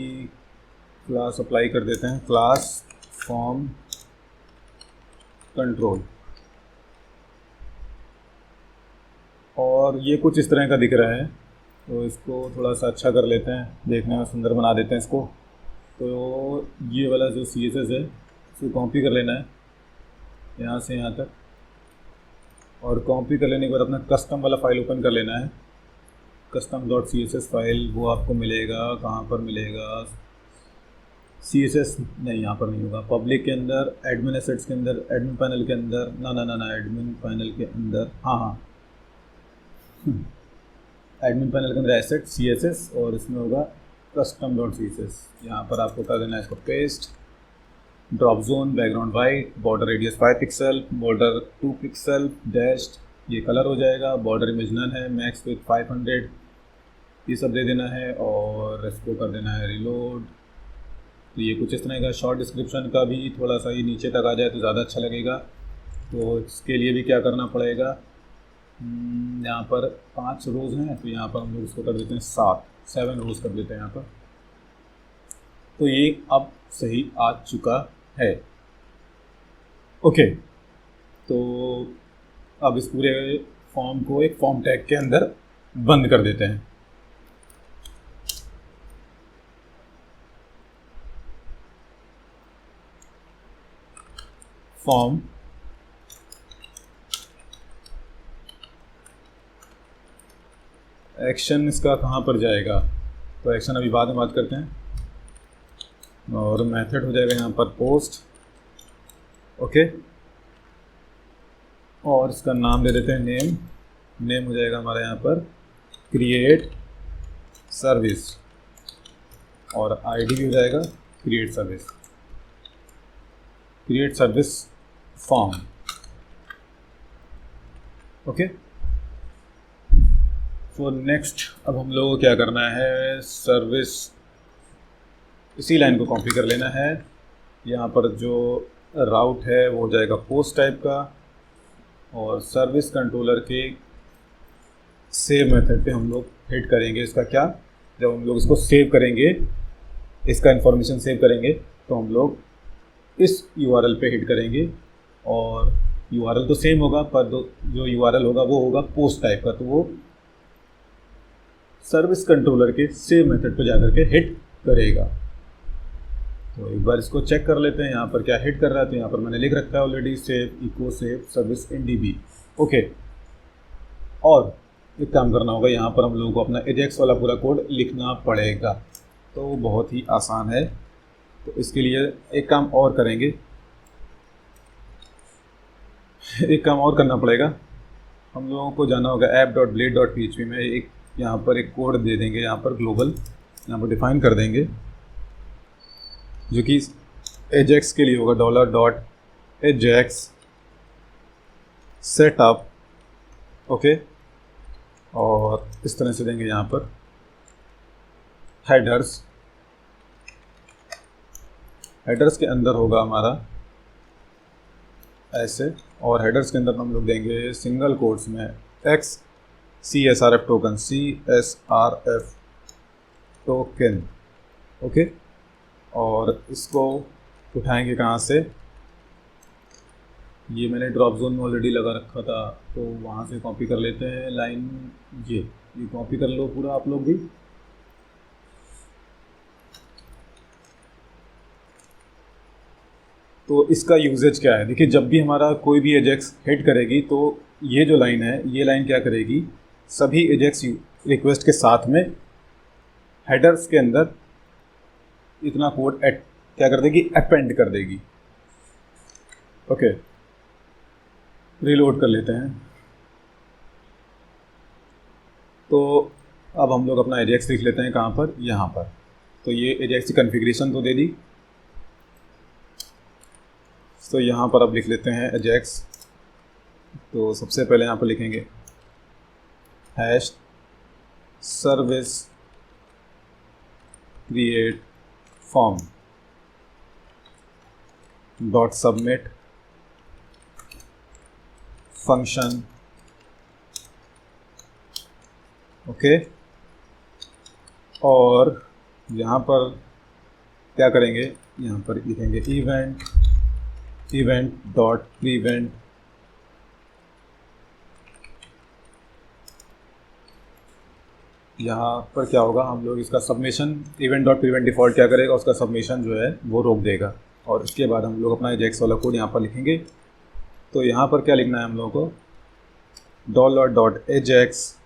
क्लास अप्लाई कर देते हैं, क्लास फॉर्म कंट्रोल। और ये कुछ इस तरह का दिख रहा है, तो इसको थोड़ा सा अच्छा कर लेते हैं, देखने में सुंदर बना देते हैं इसको। तो ये वाला जो CSS है इसको कॉपी कर लेना है यहाँ से यहाँ तक, और कॉपी कर लेने के बाद अपना कस्टम वाला फाइल ओपन कर लेना है, custom.css फाइल। वो आपको मिलेगा, कहाँ पर मिलेगा, CSS नहीं, यहाँ पर नहीं होगा, पब्लिक के अंदर, एडमिन एसेट्स के अंदर, एडमिन पैनल के अंदर, ना एडमिन पैनल के अंदर, हाँ एडमिन पैनल के अंदर एसेट CSS, और इसमें होगा custom.css। यहाँ पर आपको कर देना है इसको paste, drop zone background white, border radius 5 pixel, border 2 pixel, dashed, ये कलर हो जाएगा, बॉर्डर इमेज नन है, मैक्स विथ 500, ये सब दे देना है, और इसको कर देना है रिलोड। तो ये कुछ इस तरह का। शॉर्ट डिस्क्रिप्शन का भी थोड़ा सा ये नीचे तक आ जाए तो ज़्यादा अच्छा लगेगा। तो इसके लिए भी क्या करना पड़ेगा, यहाँ पर 5 रोज़ हैं, तो यहाँ पर हम लोग इसको कर देते हैं 7 रोज़ कर देते हैं यहाँ पर। तो ये अब सही आ चुका है। ओके, तो अब इस पूरे फॉर्म को एक फॉर्म टैग के अंदर बंद कर देते हैं। फॉर्म एक्शन इसका कहाँ पर जाएगा, तो एक्शन अभी बाद में बात करते हैं। और मेथड हो जाएगा यहाँ पर पोस्ट। ओके, और इसका नाम दे देते हैं नेम हो जाएगा हमारा यहाँ पर क्रिएट सर्विस, और आईडी भी हो जाएगा क्रिएट सर्विस फॉर्म। ओके, तो नेक्स्ट अब हम लोगों को क्या करना है, सर्विस, इसी लाइन को कॉपी कर लेना है। यहाँ पर जो राउट है वो हो जाएगा पोस्ट टाइप का, और सर्विस कंट्रोलर के सेव मेथड पे हम लोग हिट करेंगे। इसका क्या, जब हम लोग इसको सेव करेंगे, इसका इंफॉर्मेशन सेव करेंगे, तो हम लोग इस URL पे हिट करेंगे, और URL तो सेम होगा, पर जो URL होगा वो होगा पोस्ट टाइप का, तो वो सर्विस कंट्रोलर के सेव मेथड पे जाकर के हिट करेगा। तो एक बार इसको चेक कर लेते हैं, यहाँ पर क्या हिट कर रहा है। तो यहाँ पर मैंने लिख रखा है already save echo save service in DB। ओके, और एक काम करना होगा, यहाँ पर हम लोगों को अपना एजेक्स वाला पूरा कोड लिखना पड़ेगा। तो बहुत ही आसान है। तो इसके लिए एक काम और करेंगे, एक काम और करना पड़ेगा। हम लोगों को जाना होगा app.blade.php में, एक यहाँ पर एक कोड दे देंगे, यहाँ पर ग्लोबल यहाँ पर डिफाइन कर देंगे, जो कि एजेक्स के लिए होगा $.ajax सेटअप। ओके, और इस तरह से देंगे यहाँ पर हेडर्स के अंदर होगा हमारा ऐसे, और हेडर्स के अंदर हम लोग देंगे सिंगल कोट्स में CSRF टोकन ओके, और इसको उठाएंगे कहाँ से, ये मैंने ड्रॉप जोन में ऑलरेडी लगा रखा था तो वहाँ से कॉपी कर लेते हैं लाइन। ये कॉपी कर लो पूरा आप लोग भी। तो इसका यूजेज क्या है, देखिए जब भी हमारा कोई भी एजेक्स हिट करेगी तो ये जो लाइन है, ये लाइन क्या करेगी, सभी एजेक्स रिक्वेस्ट के साथ में हेडर्स के अंदर इतना कोड क्या कर देगी, अपेंड कर देगी। ओके, रीलोड कर लेते हैं। तो अब हम लोग अपना एजेक्स लिख लेते हैं, कहाँ पर, यहाँ पर। तो ये एजेक्स की कॉन्फ़िगरेशन तो दे दी, तो यहाँ पर अब लिख लेते हैं एजेक्स। तो सबसे पहले यहाँ पर लिखेंगे hash service create form dot submit function. Okay, और यहाँ पर क्या करेंगे, यहाँ पर लिखेंगे इवेंट डॉट प्रीवेंट यहाँ पर क्या होगा, हम लोग इसका submission, event dot prevent default क्या करेगा, उसका सबमिशन जो है वो रोक देगा। और उसके बाद हम लोग अपना एजेक्स वाला कोड यहाँ पर लिखेंगे। तो यहाँ पर क्या लिखना है हम लोगों को, डॉलर डॉट एजेक्स,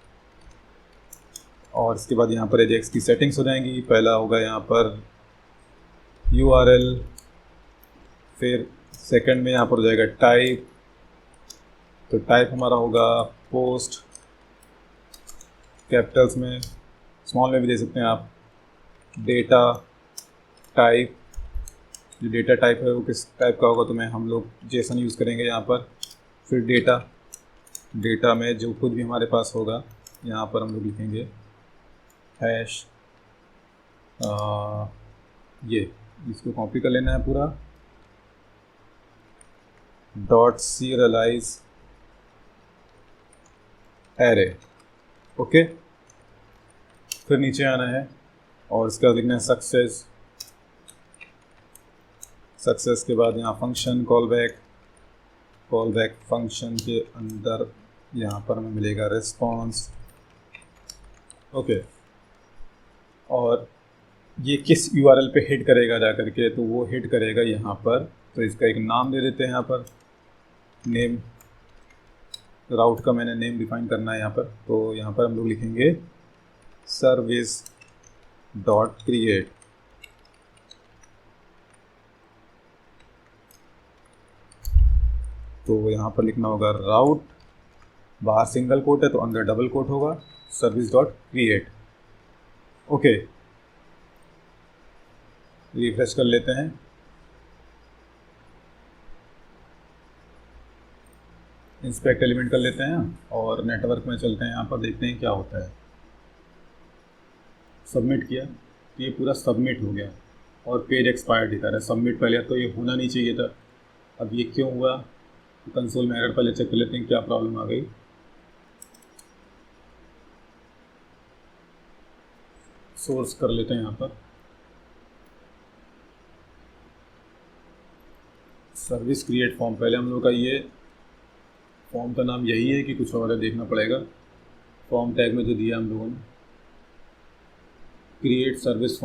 और इसके बाद यहाँ पर एजेक्स की सेटिंग्स हो जाएंगी। पहला होगा यहाँ पर URL, फिर सेकंड में यहाँ पर हो जाएगा टाइप। तो टाइप हमारा होगा पोस्ट, कैपिटल्स में, स्मॉल में भी दे सकते हैं आप। डेटा टाइप, जो डेटा टाइप है वो किस टाइप का होगा, तो हम लोग जेसन यूज़ करेंगे यहाँ पर। फिर डेटा में जो कुछ भी हमारे पास होगा यहाँ पर हम लोग लिखेंगे हैश, ये इसको कॉपी कर लेना है पूरा, डॉट सीरियलाइज एरे। ओके, फिर नीचे आना है और इसके बाद लिखना है सक्सेस के बाद यहाँ फंक्शन कॉल बैक फंक्शन के अंदर यहाँ पर हमें मिलेगा रिस्पॉन्स। ओके, और ये किस URL पे हिट करेगा जा करके, तो वो हिट करेगा यहाँ पर। तो इसका एक नाम दे देते हैं यहाँ पर, नेम, राउट का मैंने नेम डिफाइन करना है यहाँ पर। तो यहाँ पर हम लोग लिखेंगे सर्विस डॉट क्रिएट। तो यहाँ पर लिखना होगा राउट, बाहर सिंगल कोट है तो अंदर डबल कोट होगा, service dot create. Okay, refresh कर लेते हैं। इंस्पेक्ट एलिमेंट कर लेते हैं और नेटवर्क में चलते हैं, यहाँ पर देखते हैं क्या होता है। सबमिट किया तो ये पूरा सबमिट हो गया और पेज एक्सपायर्ड दिखा रहा है। सबमिट पहले तो ये होना नहीं चाहिए था, अब ये क्यों हुआ, तो कंसोल में एरर पहले चेक कर लेते हैं क्या प्रॉब्लम आ गई। सोर्स कर लेते हैं यहाँ पर, सर्विस क्रिएट फॉर्म। पहले हम लोग का ये फॉर्म का नाम यही है कि कुछ और है, देखना पड़ेगा। फॉर्म टैग में जो दिया हम लोगों ने, क्रिएट सर्विस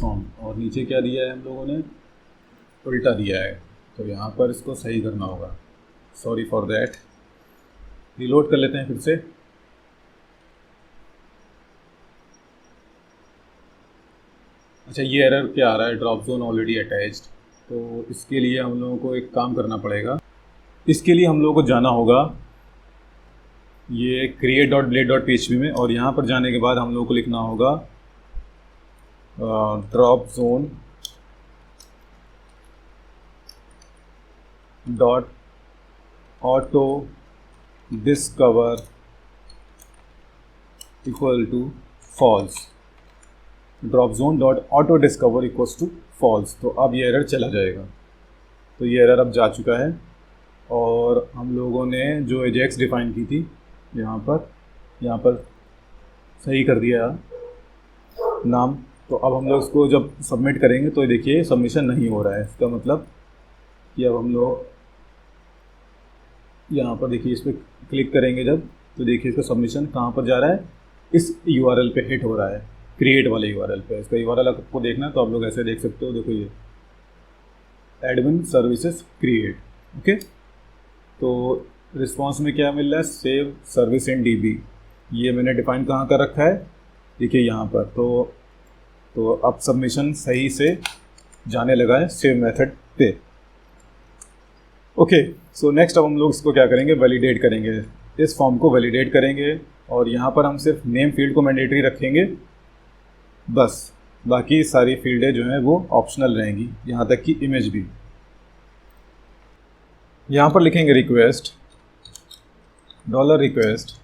फॉर्म, और नीचे क्या दिया है हम लोगों ने, उल्टा दिया है। तो यहाँ पर इसको सही करना होगा, सॉरी फॉर दैट। रिलोड कर लेते हैं फिर से। अच्छा, ये एरर क्या आ रहा है, ड्रॉप जोन ऑलरेडी अटैच्ड। तो इसके लिए हम लोगों को एक काम करना पड़ेगा। इसके लिए हम लोगों को जाना होगा ये create.blade.php में, और यहाँ पर जाने के बाद हम लोगों को लिखना होगा Dropzone dot auto discover equal to false, Dropzone dot auto discover equals to false. तो अब ये एरर चला जाएगा। तो ये एरर अब जा चुका है, और हम लोगों ने जो एजेक्स डिफाइन की थी यहाँ पर सही कर दिया। नाम। तो अब हम लोग इसको जब सबमिट करेंगे तो देखिए सबमिशन नहीं हो रहा है। इसका मतलब कि अब हम लोग यहाँ पर देखिए इस पर क्लिक करेंगे जब, तो देखिए इसका सबमिशन कहाँ पर जा रहा है, इस यूआरएल पे हिट हो रहा है, क्रिएट वाले यूआरएल पे। इसका यूआरएल आपको देखना है तो आप लोग ऐसे देख सकते हो, देखो ये एडमिन सर्विसेज क्रिएट। ओके, तो रिस्पॉन्स में क्या मिल रहा है, सेव सर्विस इन डीबी। ये मैंने डिफाइन कहाँ कर रखा है, देखिए यहाँ पर। तो अब सबमिशन सही से जाने लगा है सेव मेथड पे। ओके, सो नेक्स्ट अब हम लोग इसको क्या करेंगे, वैलिडेट करेंगे। इस फॉर्म को वैलिडेट करेंगे और यहाँ पर हम सिर्फ नेम फील्ड को मैंडेटरी रखेंगे बस, बाकी सारी फील्डें जो हैं वो ऑप्शनल रहेंगी, यहाँ तक कि इमेज भी। यहाँ पर लिखेंगे रिक्वेस्ट, डॉलर रिक्वेस्ट।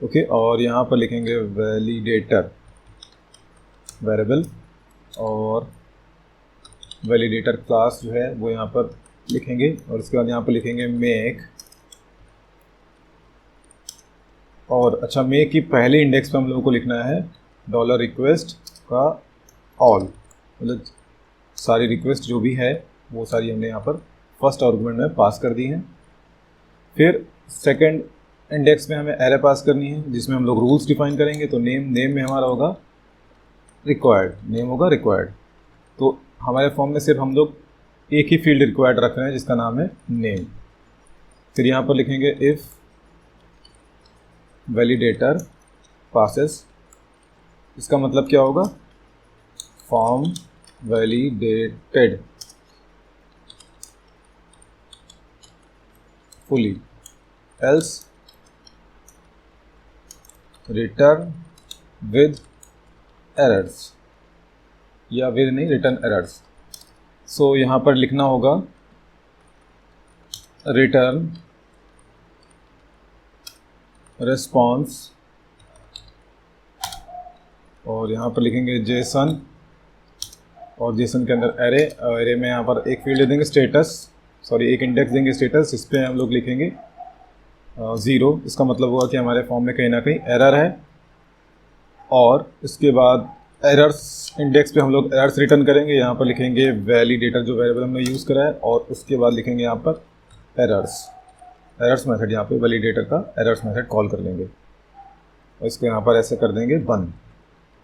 ओके, और यहाँ पर लिखेंगे वैलिडेटर वेरिएबल, और वैलिडेटर क्लास जो है वो यहाँ पर लिखेंगे, और उसके बाद यहाँ पर लिखेंगे मेक। और अच्छा, मेक की पहले इंडेक्स पे हम लोगों को लिखना है डॉलर रिक्वेस्ट का ऑल, मतलब सारी रिक्वेस्ट जो भी है वो सारी हमने यहाँ पर फर्स्ट आर्गुमेंट में पास कर दी हैं। फिर सेकंड इंडेक्स में हमें एरे पास करनी है जिसमें हम लोग रूल्स डिफाइन करेंगे। तो नेम में हमारा होगा रिक्वायर्ड, नेम होगा रिक्वायर्ड। तो हमारे फॉर्म में सिर्फ हम लोग एक ही फील्ड रिक्वायर्ड रख रहे हैं जिसका नाम है नेम। फिर यहाँ पर लिखेंगे इफ़ वैलिडेटर पासेस, इसका मतलब क्या होगा, form validated fully, else return with errors, या विद नहीं, रिटर्न एरर्स। सो यहाँ पर लिखना होगा रिटर्न रिस्पॉन्स, और यहाँ पर लिखेंगे जेसन, और जेसन के अंदर एरे, एरे में यहाँ पर एक फील्ड देंगे स्टेटस, एक इंडेक्स देंगे स्टेटस, इस पर हम लोग लिखेंगे 0। इसका मतलब हुआ कि हमारे फॉर्म में कहीं ना कहीं एरर है। और इसके बाद एरर्स इंडेक्स पे हम लोग एरर्स रिटर्न करेंगे, यहाँ पर लिखेंगे वैलिडेटर जो वेरिएबल हमने यूज़ करा है, और उसके बाद लिखेंगे यहाँ पर एरर्स मेथड, यहाँ पे वैलिडेटर का एरर्स मेथड कॉल कर लेंगे, और इसको यहाँ पर ऐसे कर देंगे बंद।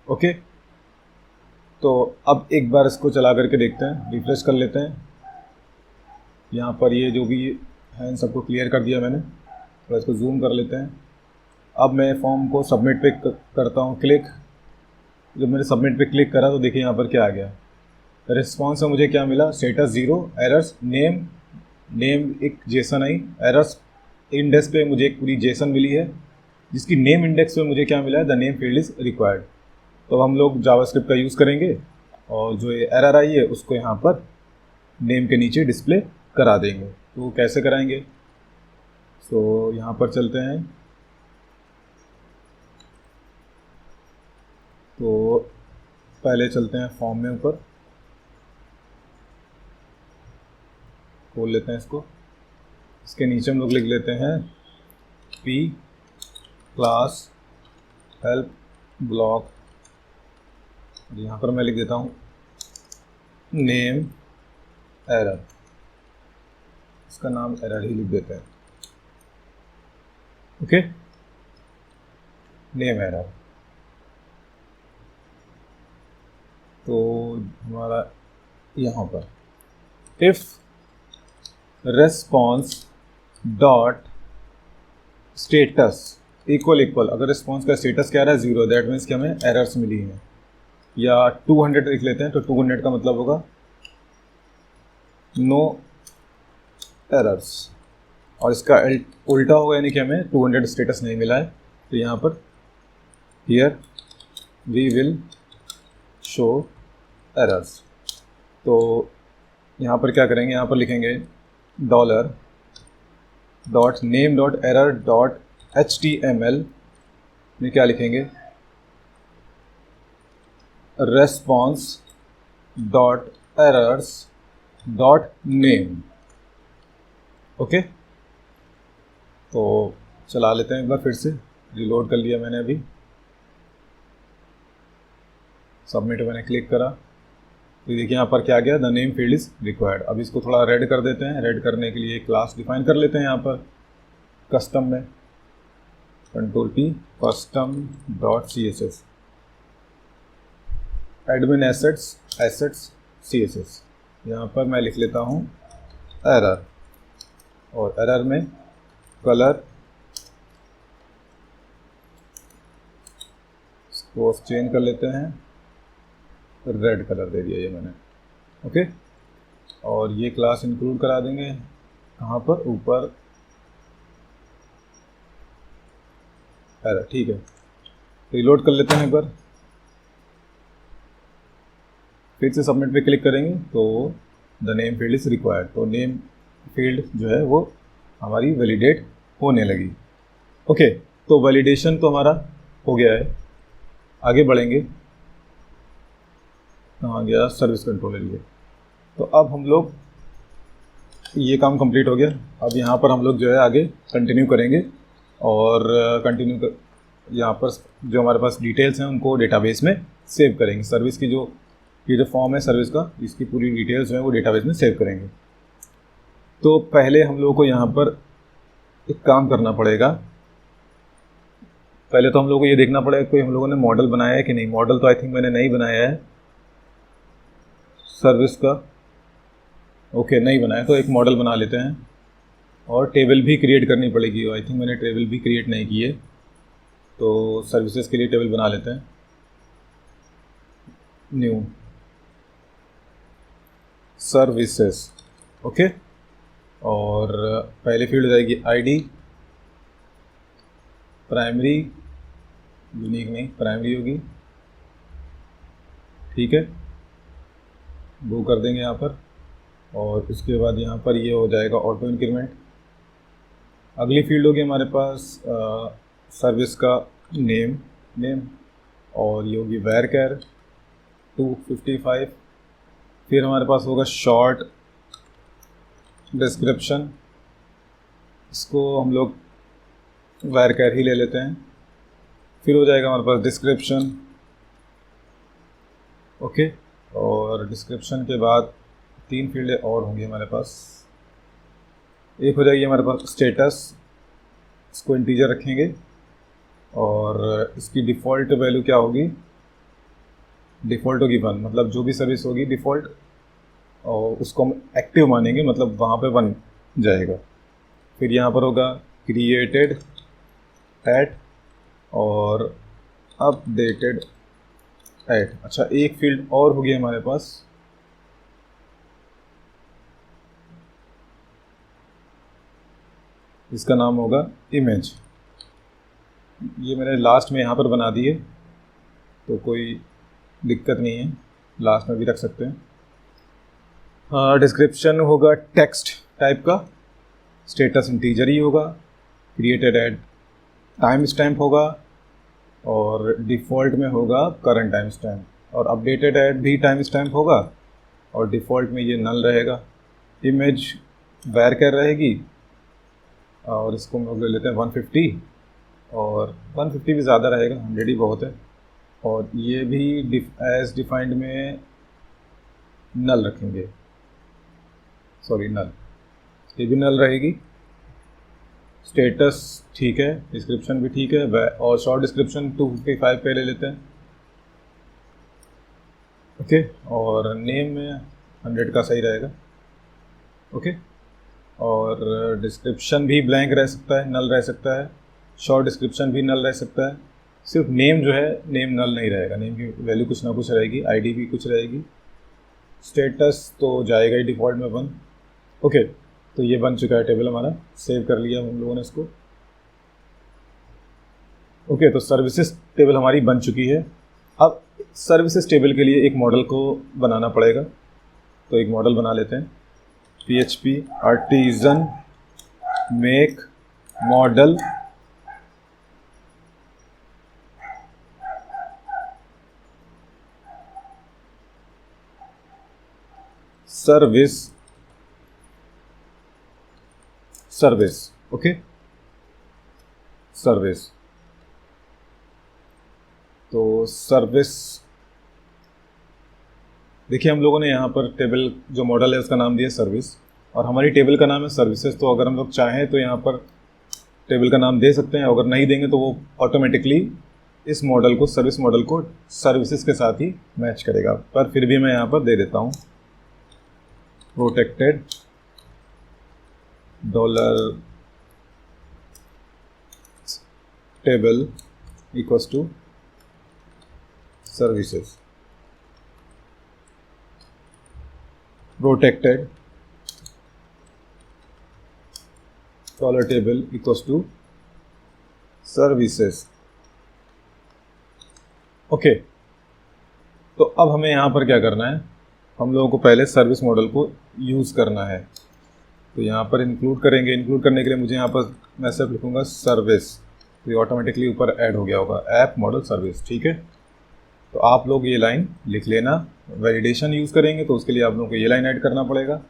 ओके, तो अब एक बार इसको चला करके देखते हैं, रिफ्रेश कर लेते हैं। यहाँ पर ये जो भी है इन सबको क्लियर कर दिया मैंने, तो इसको जूम कर लेते हैं। अब मैं फॉर्म को सबमिट पे करता हूँ क्लिक। जब मैंने सबमिट पे क्लिक करा तो देखिए यहाँ पर क्या आ गया, रिस्पॉन्स में मुझे क्या मिला, स्टेटस 0, एरर्स नेम एक जेसन आई, एरर्स इंडेक्स पे मुझे एक पूरी जेसन मिली है, जिसकी नेम इंडेक्स पे मुझे क्या मिला है, the name field is required. तो हम लोग जावास्क्रिप्ट का यूज़ करेंगे और जो ये एरर आई है उसको यहाँ पर नेम के नीचे डिस्प्ले करा देंगे। तो कैसे कराएंगे, सो यहाँ पर चलते हैं। तो पहले चलते हैं फॉर्म में, ऊपर खोल लेते हैं इसको। इसके नीचे हम लोग लिख लेते हैं पी क्लास हेल्प ब्लॉक, यहाँ पर मैं लिख देता हूँ नेम एरर, इसका नाम एरर ही लिख देते हैं। Okay, name error. तो हमारा यहाँ पर if response dot status equal, अगर रिस्पॉन्स का स्टेटस क्या रहा है 0, दैट मीन्स कि हमें एरर्स मिली हैं। या 200 लिख लेते हैं, तो 200 का मतलब होगा नो एरर्स, और इसका उल्टा होगा, यानी कि हमें 200 स्टेटस नहीं मिला है। तो यहाँ पर here we will show errors. तो यहाँ पर क्या करेंगे, यहाँ पर लिखेंगे dollar dot name dot error dot HTML में क्या लिखेंगे, response dot errors dot name. Okay, तो चला लेते हैं एक बार फिर से, रिलोड कर लिया मैंने अभी। सबमिट मैंने क्लिक करा तो देखिए यहाँ पर क्या गया, the name field is required. अब इसको थोड़ा रेड कर देते हैं। रेड करने के लिए क्लास डिफाइन कर लेते हैं यहाँ पर कस्टम में, control P, custom dot CSS, admin assets CSS। यहाँ पर मैं लिख लेता हूँ एरर, और एरर में कलर इसको चेंज कर लेते हैं, रेड कलर दे दिया ये मैंने। ओके, और ये क्लास इंक्लूड करा देंगे कहाँ पर, ऊपर एरर। ठीक है, रिलोड कर लेते हैं एक बार, फिर से सबमिट पे क्लिक करेंगे तो the name field is required. तो नेम फील्ड जो है वो हमारी वैलिडेट होने लगी। ओके, तो वैलिडेशन तो हमारा हो गया है। आगे बढ़ेंगे, कहाँ गया, सर्विस कंट्रोल एरिया। तो अब हम लोग, ये काम कंप्लीट हो गया। अब यहाँ पर हम लोग जो है आगे कंटिन्यू करेंगे, और यहाँ पर जो हमारे पास डिटेल्स हैं उनको डेटाबेस में सेव करेंगे। सर्विस की ये जो फॉर्म है सर्विस का, इसकी पूरी डिटेल्स जो है वो डेटाबेस में सेव करेंगे। तो पहले हम लोगों को यहाँ पर एक काम करना पड़ेगा। पहले तो हम लोगों को ये देखना पड़ेगा कोई हम लोगों ने मॉडल बनाया है कि नहीं। मॉडल तो आई थिंक मैंने नहीं बनाया है सर्विस का। ओके, नहीं बनाया, तो एक मॉडल बना लेते हैं, और टेबल भी क्रिएट करनी पड़ेगी। आई थिंक मैंने टेबल भी क्रिएट नहीं की है, तो सर्विसेज के लिए टेबल बना लेते हैं। न्यू सर्विसेज, ओके, और पहले फील्ड हो जाएगी आईडी, प्राइमरी, यूनिक नहीं, प्राइमरी होगी। ठीक है, वो कर देंगे यहाँ पर, और इसके बाद यहाँ पर ये हो जाएगा ऑटो इंक्रीमेंट। अगली फील्ड होगी हमारे पास सर्विस का नेम, और ये होगी varchar 255। फिर हमारे पास होगा शॉर्ट डिस्क्रिप्शन, इसको हम लोग varchar ही ले लेते हैं। फिर हो जाएगा हमारे पास डिस्क्रिप्शन, ओके, और डिस्क्रिप्शन के बाद 3 फील्डें और होंगी हमारे पास। एक हो जाएगी हमारे पास स्टेटस, इसको इंटीजर रखेंगे, और इसकी डिफ़ॉल्ट वैल्यू क्या होगी, डिफ़ॉल्ट होगी 1, मतलब जो भी सर्विस होगी डिफ़ॉल्ट, और उसको हम एक्टिव मानेंगे, मतलब वहाँ पे 1 जाएगा। फिर यहाँ पर होगा क्रिएटेड एट और अपडेटेड एट। अच्छा, एक फील्ड और होगी हमारे पास, इसका नाम होगा इमेज। ये मैंने लास्ट में यहाँ पर बना दिए, तो कोई दिक्कत नहीं है, लास्ट में भी रख सकते हैं। हाँ, डिस्क्रिप्शन होगा टेक्स्ट टाइप का, स्टेटस इंटीजर ही होगा, क्रिएटेड एट टाइम स्टैम्प होगा, और डिफ़ॉल्ट में होगा करंट टाइम स्टैम्प, और अपडेटेड एट भी टाइम स्टैम्प होगा, और डिफ़ॉल्ट में ये नल रहेगा। इमेज varchar रहेगी, और इसको हम लोग ले लेते हैं 150, और 150 भी ज़्यादा रहेगा, 100 ही बहुत है। और ये भी एज डिफाइंड में नल रखेंगे, सॉरी नल, ये भी नल रहेगी। स्टेटस ठीक है, डिस्क्रिप्शन भी ठीक है, और शॉर्ट डिस्क्रिप्शन 255 पे ले लेते हैं, ओके, और नेम में 100 का सही रहेगा, ओके, और डिस्क्रिप्शन भी ब्लैंक रह सकता है, नल रह सकता है, शॉर्ट डिस्क्रिप्शन भी नल रह सकता है। सिर्फ नेम जो है, नेम नल नहीं रहेगा, नेम की वैल्यू कुछ ना कुछ रहेगी, आईडी भी कुछ रहेगी। स्टेटस तो जाएगा ही डिफ़ॉल्ट में 1, ओके। तो ये बन चुका है टेबल हमारा, सेव कर लिया हम लोगों ने इसको, ओके। तो सर्विसेज टेबल हमारी बन चुकी है। अब सर्विसेज टेबल के लिए एक मॉडल को बनाना पड़ेगा, तो एक मॉडल बना लेते हैं। PHP artisan make model, service, okay, service. तो सर्विस देखिए हम लोगों ने यहाँ पर टेबल जो मॉडल है उसका नाम दिया सर्विस, और हमारी टेबल का नाम है सर्विसेज। तो अगर हम लोग चाहें तो यहाँ पर टेबल का नाम दे सकते हैं, अगर नहीं देंगे तो वो ऑटोमेटिकली इस मॉडल को, सर्विस मॉडल को सर्विसेज के साथ ही मैच करेगा। पर फिर भी मैं यहाँ पर दे देता हूँ protected dollar table equals to services, protected dollar table equals to services. Okay, तो अब हमें यहाँ पर क्या करना है, हम लोगों को पहले सर्विस मॉडल को यूज़ करना है। तो यहाँ पर इंक्लूड करेंगे। इंक्लूड करने के लिए मुझे यहाँ पर मैं सिर्फ लिखूँगा सर्विस, तो ये ऑटोमेटिकली ऊपर ऐड हो गया होगा, ऐप मॉडल सर्विस। ठीक है, तो आप लोग ये लाइन लिख लेना। वैलिडेशन यूज़ करेंगे तो उसके लिए आप लोगों को ये लाइन ऐड करना पड़ेगा।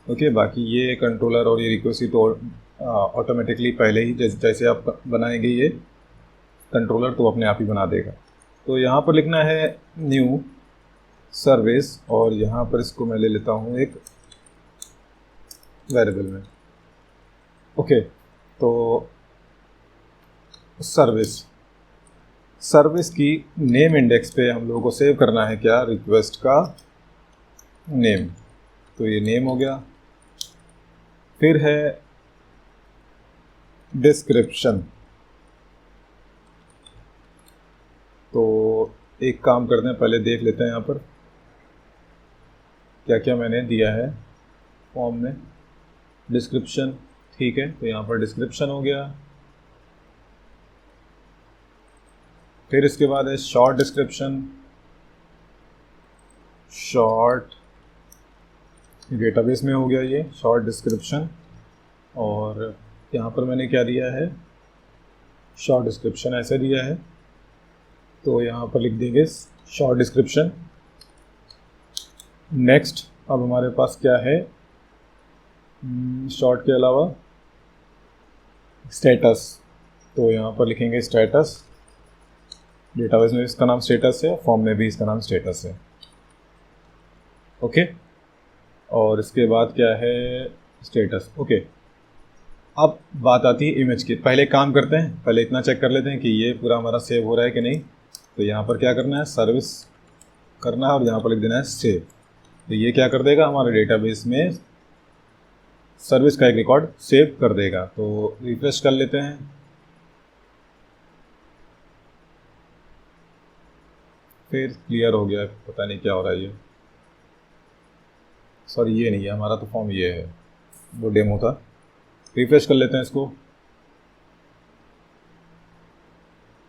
ओके, बाकी ये कंट्रोलर और ये रिक्वेस्ट तो ऑटोमेटिकली पहले ही जैसे आप बनाएंगे ये कंट्रोलर तो अपने आप ही बना देगा। तो यहाँ पर लिखना है न्यू सर्विस, और यहाँ पर इसको मैं ले लेता हूँ एक वेरिएबल में। ओके, तो सर्विस की नेम इंडेक्स पे हम लोगों को सेव करना है क्या, रिक्वेस्ट का नेम। तो ये नेम हो गया। फिर है डिस्क्रिप्शन। तो एक काम करते हैं, पहले देख लेते हैं यहाँ पर क्या क्या मैंने दिया है फॉर्म में। डिस्क्रिप्शन, ठीक है, तो यहाँ पर डिस्क्रिप्शन हो गया। फिर इसके बाद है शॉर्ट डिस्क्रिप्शन। शॉर्ट डेटाबेस में हो गया ये शॉर्ट डिस्क्रिप्शन, और यहाँ पर मैंने क्या दिया है, शॉर्ट डिस्क्रिप्शन ऐसे दिया है। तो यहाँ पर लिख देंगे शॉर्ट डिस्क्रिप्शन। नेक्स्ट, अब हमारे पास क्या है शॉर्ट के अलावा, स्टेटस। तो यहाँ पर लिखेंगे स्टेटस। डेटाबेस में इसका नाम स्टेटस है, फॉर्म में भी इसका नाम स्टेटस है। ओके, और इसके बाद क्या है स्टेटस। ओके, अब बात आती है इमेज की। पहले काम करते हैं, पहले इतना चेक कर लेते हैं कि ये पूरा हमारा सेव हो रहा है कि नहीं। तो यहाँ पर क्या करना है, सर्विस करना है, और यहाँ पर लिख देना है सेव। तो ये क्या कर देगा, हमारे डेटाबेस में सर्विस का एक रिकॉर्ड सेव कर देगा। तो रिफ्रेश कर लेते हैं। फिर क्लियर हो गया, पता नहीं क्या हो रहा है ये, सॉरी ये नहीं है हमारा, तो फॉर्म ये है, वो डेमो था। रिफ्रेश कर लेते हैं इसको।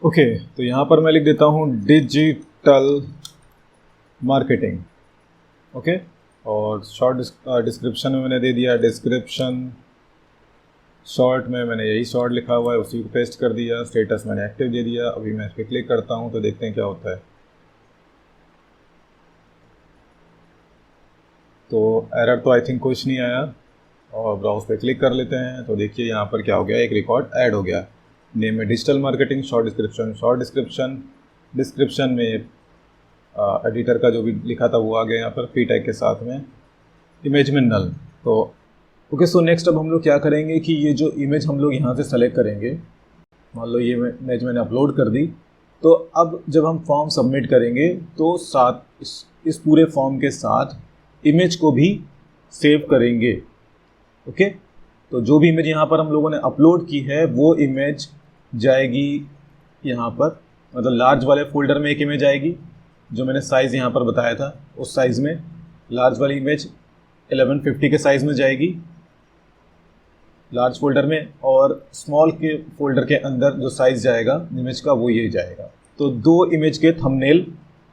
ओके, तो यहाँ पर मैं लिख देता हूँ डिजिटल मार्केटिंग। ओके, और शॉर्ट डिस्क्रिप्शन में मैंने दे दिया डिस्क्रिप्शन। शॉर्ट में मैंने यही शॉर्ट लिखा हुआ है, उसी को पेस्ट कर दिया। स्टेटस मैंने एक्टिव दे दिया। अभी मैं इस पर क्लिक करता हूँ तो देखते हैं क्या होता है। तो एरर तो आई थिंक कुछ नहीं आया, और ब्राउज पे क्लिक कर लेते हैं। तो देखिए यहाँ पर क्या हो गया, एक रिकॉर्ड ऐड हो गया। नेम में digital marketing, short description. Description में एडिटर का जो भी लिखा था वो आ गया यहाँ पर पी टैग के साथ में। इमेज में नल। तो ओके, सो नेक्स्ट अब हम लोग क्या करेंगे कि ये जो इमेज हम लोग यहाँ से सेलेक्ट करेंगे, मान लो ये इमेज मैंने अपलोड कर दी। तो अब जब हम फॉर्म सबमिट करेंगे तो साथ इस पूरे फॉर्म के साथ इमेज को भी सेव करेंगे। ओके, तो जो भी इमेज यहाँ पर हम लोगों ने अपलोड की है वो इमेज जाएगी यहाँ पर, मतलब लार्ज वाले फोल्डर में एक इमेज आएगी जो मैंने साइज़ यहाँ पर बताया था, उस साइज़ में लार्ज वाली इमेज 1150 के साइज़ में जाएगी लार्ज फोल्डर में, और स्मॉल के फोल्डर के अंदर जो साइज़ जाएगा इमेज का वो ये जाएगा। तो दो इमेज के थंबनेल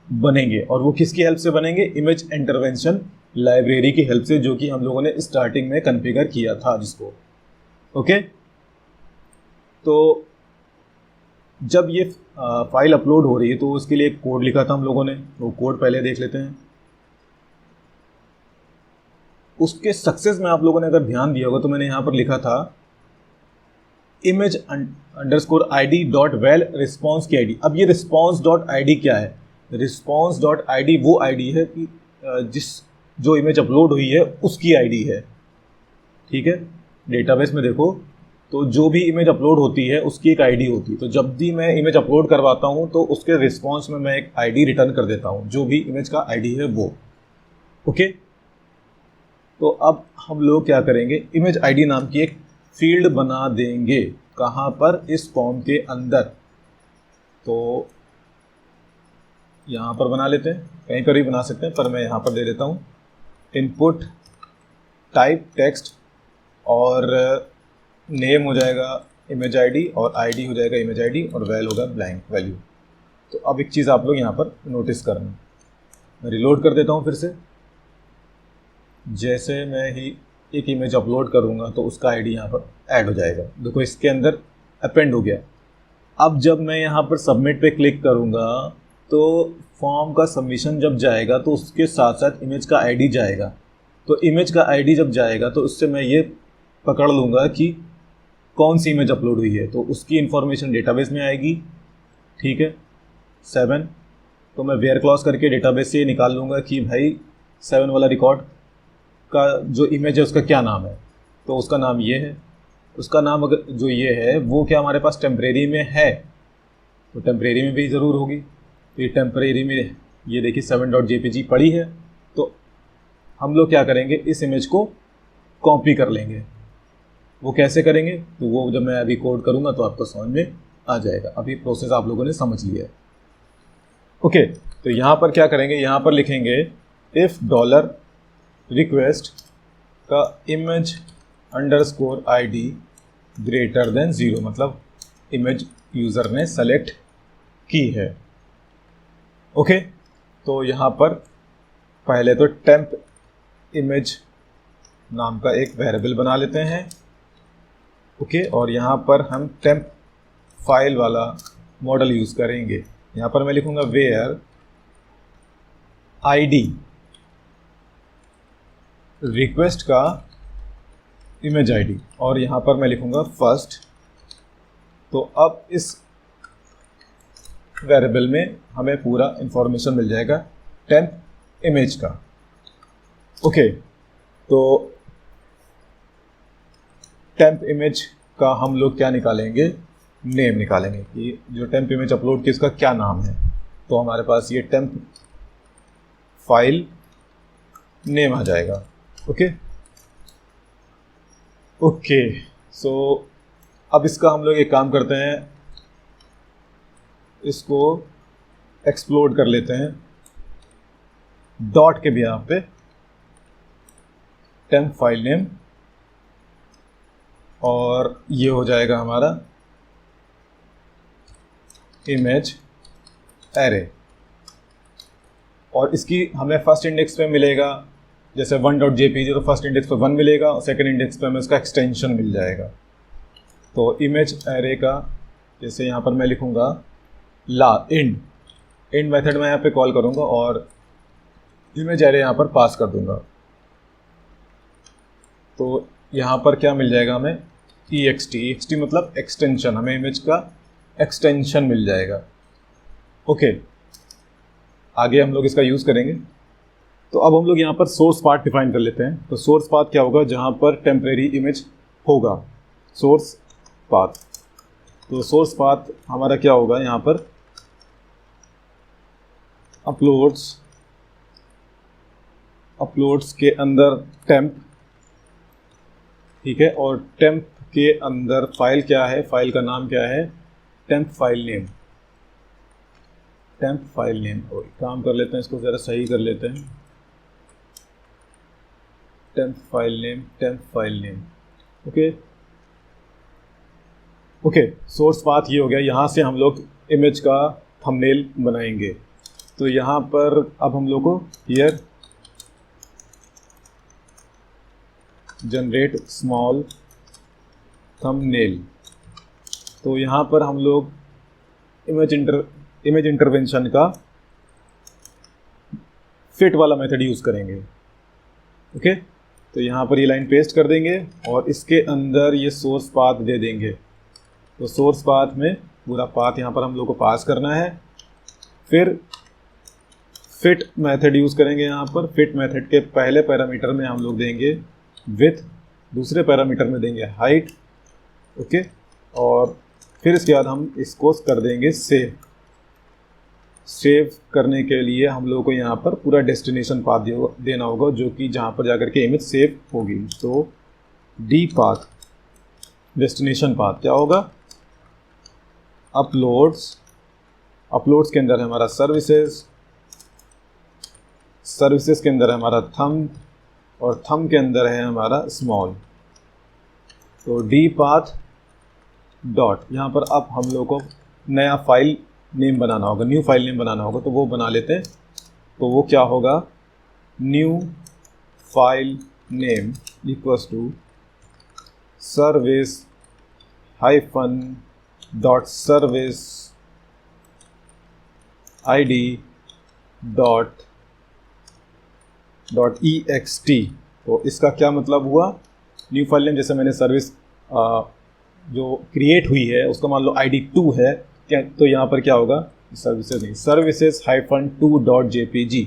बनेंगे, और वो किसकी हेल्प से बनेंगे, इमेज इंटरवेंशन लाइब्रेरी की हेल्प से, जो कि हम लोगों ने स्टार्टिंग में कॉन्फ़िगर किया था जिसको। ओके, तो जब ये फाइल अपलोड हो रही है तो उसके लिए एक कोड लिखा था हम लोगों ने, वो कोड पहले देख लेते हैं। उसके सक्सेस में आप लोगों ने अगर ध्यान दिया होगा तो मैंने यहाँ पर लिखा था image_id.val रिस्पॉन्स की आईडी। अब ये response.id क्या है, response.id वो आईडी है कि जिस जो इमेज अपलोड हुई है उसकी आईडी है, ठीक है। डेटाबेस में देखो तो जो भी इमेज अपलोड होती है उसकी एक आईडी होती है, तो जब भी मैं इमेज अपलोड करवाता हूँ तो उसके रिस्पॉन्स में मैं एक आईडी रिटर्न कर देता हूँ, जो भी इमेज का आईडी है वो। ओके, तो अब हम लोग क्या करेंगे, इमेज आईडी नाम की एक फील्ड बना देंगे। कहाँ पर, इस फॉर्म के अंदर। तो यहाँ पर बना लेते हैं, कहीं पर भी बना सकते हैं, पर मैं यहाँ पर दे देता हूँ इनपुट टाइप टेक्स्ट, और नेम हो जाएगा इमेज आईडी, और आईडी हो जाएगा इमेज आईडी, और वैल होगा ब्लैंक वैल्यू। तो अब एक चीज़ आप लोग यहाँ पर नोटिस करना, मैं रिलोड कर देता हूँ फिर से। जैसे मैं ही एक इमेज अपलोड करूँगा तो उसका आईडी यहाँ पर ऐड हो जाएगा। देखो इसके अंदर अपेंड हो गया। अब जब मैं यहाँ पर सबमिट पे क्लिक करूँगा तो फॉर्म का सबमिशन जब जाएगा तो उसके साथ साथ इमेज का आईडी जाएगा। तो इमेज का आईडी जब जाएगा तो उससे मैं ये पकड़ लूँगा कि कौन सी इमेज अपलोड हुई है, तो उसकी इन्फॉर्मेशन डेटाबेस में आएगी, ठीक है। 7, तो मैं वेयर क्लॉज करके डेटाबेस से ये निकाल लूँगा कि भाई 7 वाला रिकॉर्ड का जो इमेज है उसका क्या नाम है, तो उसका नाम ये है। उसका नाम अगर जो ये है वो क्या हमारे पास टेम्परेरी में है, तो टेम्परेरी में भी ज़रूर होगी। तो ये टेम्परेरी में ये देखिए 7.jpg पड़ी है, तो हम लोग क्या करेंगे, इस इमेज को कॉपी कर लेंगे। वो कैसे करेंगे, तो वो जब मैं अभी कोड करूँगा तो आपको समझ में आ जाएगा। अभी प्रोसेस आप लोगों ने समझ लिया है। ओके, तो यहाँ पर क्या करेंगे, यहाँ पर लिखेंगे इफ़ डॉलर रिक्वेस्ट का image underscore ID greater than 0, मतलब इमेज यूज़र ने सेलेक्ट की है। ओके, तो यहाँ पर पहले तो टेम्प इमेज नाम का एक वेरिएबल बना लेते हैं। ओके, और यहाँ पर हम टेम्प फाइल वाला मॉडल यूज़ करेंगे। यहाँ पर मैं लिखूँगा वेयर आईडी रिक्वेस्ट का इमेज आईडी, और यहाँ पर मैं लिखूँगा फर्स्ट। तो अब इस वेरिएबल में हमें पूरा इंफॉर्मेशन मिल जाएगा टेम्प इमेज का। ओके, तो टेम्प इमेज का हम लोग क्या निकालेंगे, नेम निकालेंगे कि जो टेम्प इमेज अपलोड की इसका क्या नाम है। तो हमारे पास ये टेम्प फाइल नेम आ जाएगा। ओके ओके, सो अब इसका हम लोग एक काम करते हैं, इसको एक्सप्लोड कर लेते हैं डॉट के भी यहाँ पे टेम्प फाइल नेम, और ये हो जाएगा हमारा इमेज एरे, और इसकी हमें फर्स्ट इंडेक्स पे मिलेगा जैसे 1.jpg, तो फर्स्ट इंडेक्स पे 1 मिलेगा और सेकंड इंडेक्स पे हमें उसका एक्सटेंशन मिल जाएगा। तो इमेज एरे का जैसे यहाँ पर मैं लिखूँगा इंड मेथड में यहाँ पे कॉल करूँगा और इमेज एरे यहाँ पर पास कर दूँगा। तो यहाँ पर क्या मिल जाएगा हमें, ext मतलब एक्सटेंशन, हमें इमेज का एक्सटेंशन मिल जाएगा। ओके, आगे हम लोग इसका यूज़ करेंगे। तो अब हम लोग यहाँ पर सोर्स पाथ डिफाइन कर लेते हैं। तो सोर्स पाथ क्या होगा, जहाँ पर टेम्परेरी इमेज होगा, सोर्स पाथ। तो सोर्स पाथ हमारा क्या होगा, यहाँ पर अपलोड्स के अंदर टेम्प, ठीक है, और टेम्प के अंदर फाइल क्या है, फाइल का नाम क्या है, temp file name. Temp file name, काम कर लेते हैं, इसको ज़रा सही कर लेते हैं। Temp file name. Okay, source path ये हो गया। यहाँ से हम लोग इमेज का थंबनेल बनाएंगे। तो यहाँ पर अब हम लोग को हियर जनरेट स्मॉल थंबनेल, तो यहाँ पर हम लोग इमेज इंटरवेंशन का फिट वाला मेथड यूज़ करेंगे। ओके, तो यहाँ पर ये लाइन पेस्ट कर देंगे और इसके अंदर ये सोर्स पाथ दे देंगे। तो सोर्स पाथ में पूरा पाथ यहाँ पर हम लोग को पास करना है। फिर फिट मेथड यूज़ करेंगे यहाँ पर। फिट मेथड के पहले पैरामीटर में हम लोग देंगे विथ, दूसरे पैरामीटर में देंगे हाइट, ओके। और फिर इसके बाद हम इसको कर देंगे सेव। सेव करने के लिए हम लोगों को यहाँ पर पूरा डेस्टिनेशन पाथ देना होगा, जो कि जहाँ पर जाकर के इमेज सेव होगी। तो डी पाथ, डेस्टिनेशन पाथ क्या होगा, अपलोड्स। अपलोड्स के अंदर है हमारा सर्विसेज, सर्विसेज के अंदर है हमारा थंब, और थंब के अंदर है हमारा स्मॉल। तो डी पाथ डॉट, यहाँ पर अब हम लोग को नया फाइल नेम बनाना होगा, न्यू फाइल नेम बनाना होगा। तो वो बना लेते हैं। तो वो क्या होगा, new file name equals to service hyphen dot service ID dot EXT। तो इसका क्या मतलब हुआ, न्यू फाइल नेम, जैसे मैंने सर्विस जो क्रिएट हुई है उसका मान लो ID 2 है क्या, तो यहाँ पर क्या होगा, सर्विसेज नहीं, services hyphen 2 dot JPG।